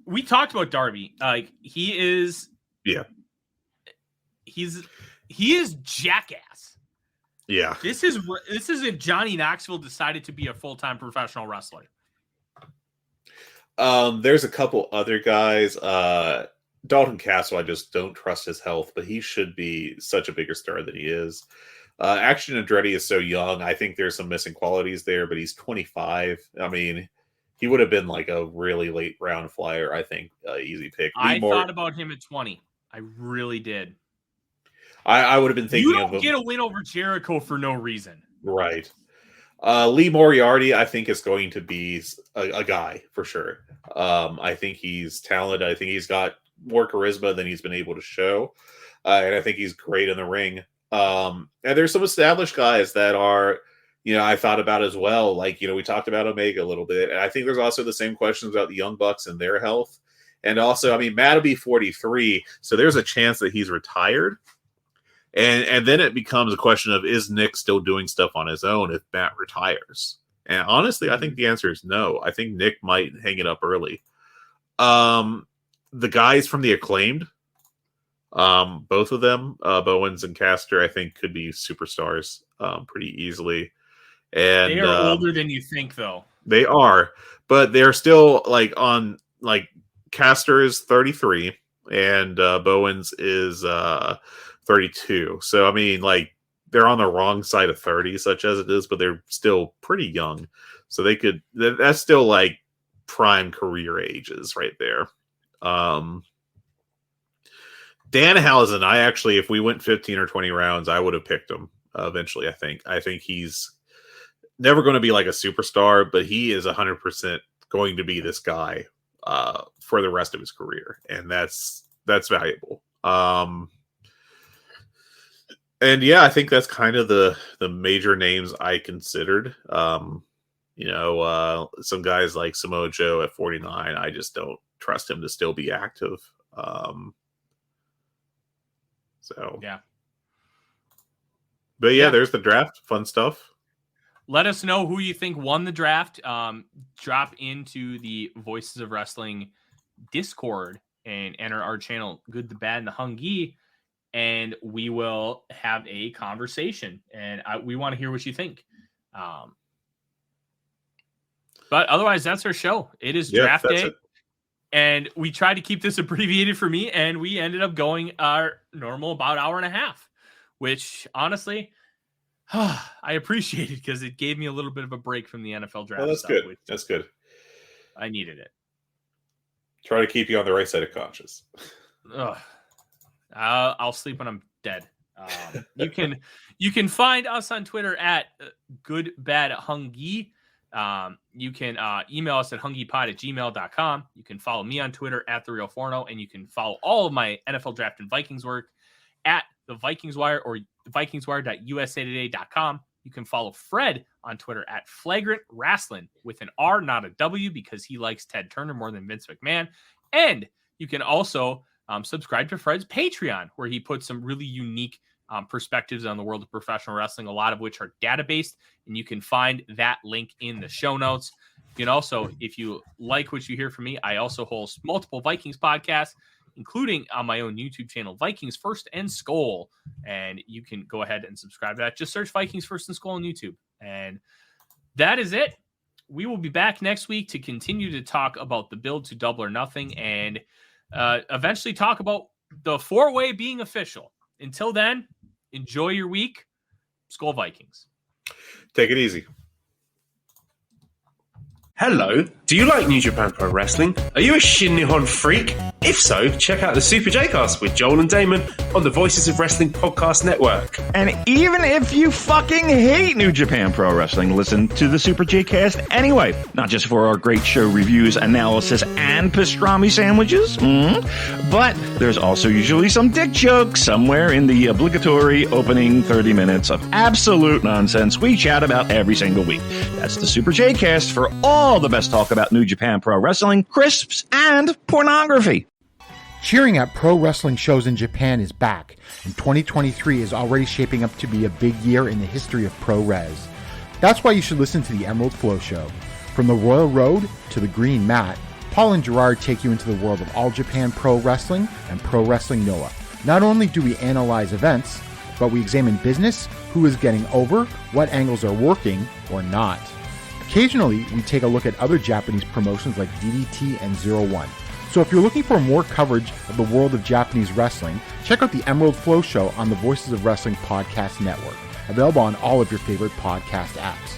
We talked about Darby. He is. Yeah. He is jackass. Yeah. This is if Johnny Knoxville decided to be a full-time professional wrestler. There's a couple other guys. Dalton Castle, I just don't trust his health, but he should be such a bigger star than he is. Action Andretti is so young. I think there's some missing qualities there, but he's 25. I mean, he would have been like a really late round flyer, I think. Easy pick. I thought about him at 20. I really did. I would have been thinking of him. You don't get a win over Jericho for no reason. Right. Lee Moriarty, I think, is going to be a guy for sure. I think he's talented. I think he's got more charisma than he's been able to show. And I think he's great in the ring. And there's some established guys that are, I thought about as well. Like, we talked about Omega a little bit. And I think there's also the same questions about the Young Bucks and their health. And also, Matt will be 43. So there's a chance that he's retired. And then it becomes a question of, is Nick still doing stuff on his own if Matt retires? And honestly, I think the answer is no. I think Nick might hang it up early. The guys from the Acclaimed, both of them, Bowens and Caster, I think could be superstars pretty easily. And they are older than you think, though. They are, but they're still Caster is 33 and Bowens is 32. So I mean, they're on the wrong side of 30, such as it is, but they're still pretty young. So they could. That's still prime career ages right there. Danhausen, I actually, if we went 15 or 20 rounds, I would have picked him eventually. I think he's never going to be like a superstar, but he is 100% going to be this guy for the rest of his career, and that's valuable. And yeah, I think that's kind of the major names I considered. Some guys like Samoa Joe at 49, I just don't trust him to still be active. So yeah. But yeah, there's the draft. Fun stuff. Let us know who you think won the draft. Drop into the Voices of Wrestling Discord and enter our channel, Good, the Bad, and the Hungee, and we will have a conversation. And we want to hear what you think. But otherwise, that's our show. It is draft day. And we tried to keep this abbreviated for me, and we ended up going our normal about hour and a half, which honestly, I appreciate it because it gave me a little bit of a break from the NFL draft. Well, that's good. That's good. I needed it. Try to keep you on the right side of conscience. I'll sleep when I'm dead. You can find us on Twitter at goodbadhungee. You can email us at hungeepod@gmail.com. You can follow me on Twitter at TheRealForno, and you can follow all of my NFL Draft and Vikings work at the Vikings Wire or vikingswire.usatoday.com. You can follow Fred on Twitter at Flagrant Wrestling with an R, not a W, because he likes Ted Turner more than Vince McMahon. And you can also subscribe to Fred's Patreon, where he puts some really unique perspectives on the world of professional wrestling, a lot of which are data-based, and you can find that link in the show notes. You can also, if you like what you hear from me, I also host multiple Vikings podcasts, including on my own YouTube channel, Vikings First and Skull, and you can go ahead and subscribe to that. Just search Vikings First and Skull on YouTube, and that is it. We will be back next week to continue to talk about the build to Double or Nothing, and eventually talk about the 4-way being official. Until then, enjoy your week. Skull Vikings. Take it easy. Hello, do you like New Japan Pro Wrestling? Are you a Shin Nihon freak? If so, check out the Super J-Cast with Joel and Damon on the Voices of Wrestling Podcast Network. And even if you fucking hate New Japan Pro Wrestling, listen to the Super J-Cast anyway. Not just for our great show reviews, analysis, and pastrami sandwiches, but there's also usually some dick jokes somewhere in the obligatory opening 30 minutes of absolute nonsense we chat about every single week. That's the Super J-Cast for all the best talk about New Japan Pro Wrestling, crisps, and pornography. Cheering at pro wrestling shows in Japan is back, and 2023 is already shaping up to be a big year in the history of pro res. That's why you should listen to the Emerald Flow Show. From the Royal Road to the Green Mat, Paul and Gerard take you into the world of All Japan Pro Wrestling and Pro Wrestling Noah. Not only do we analyze events, but we examine business, who is getting over, what angles are working or not. Occasionally, we take a look at other Japanese promotions like DDT and 01. So if you're looking for more coverage of the world of Japanese wrestling, check out the Emerald Flow Show on the Voices of Wrestling Podcast Network, available on all of your favorite podcast apps.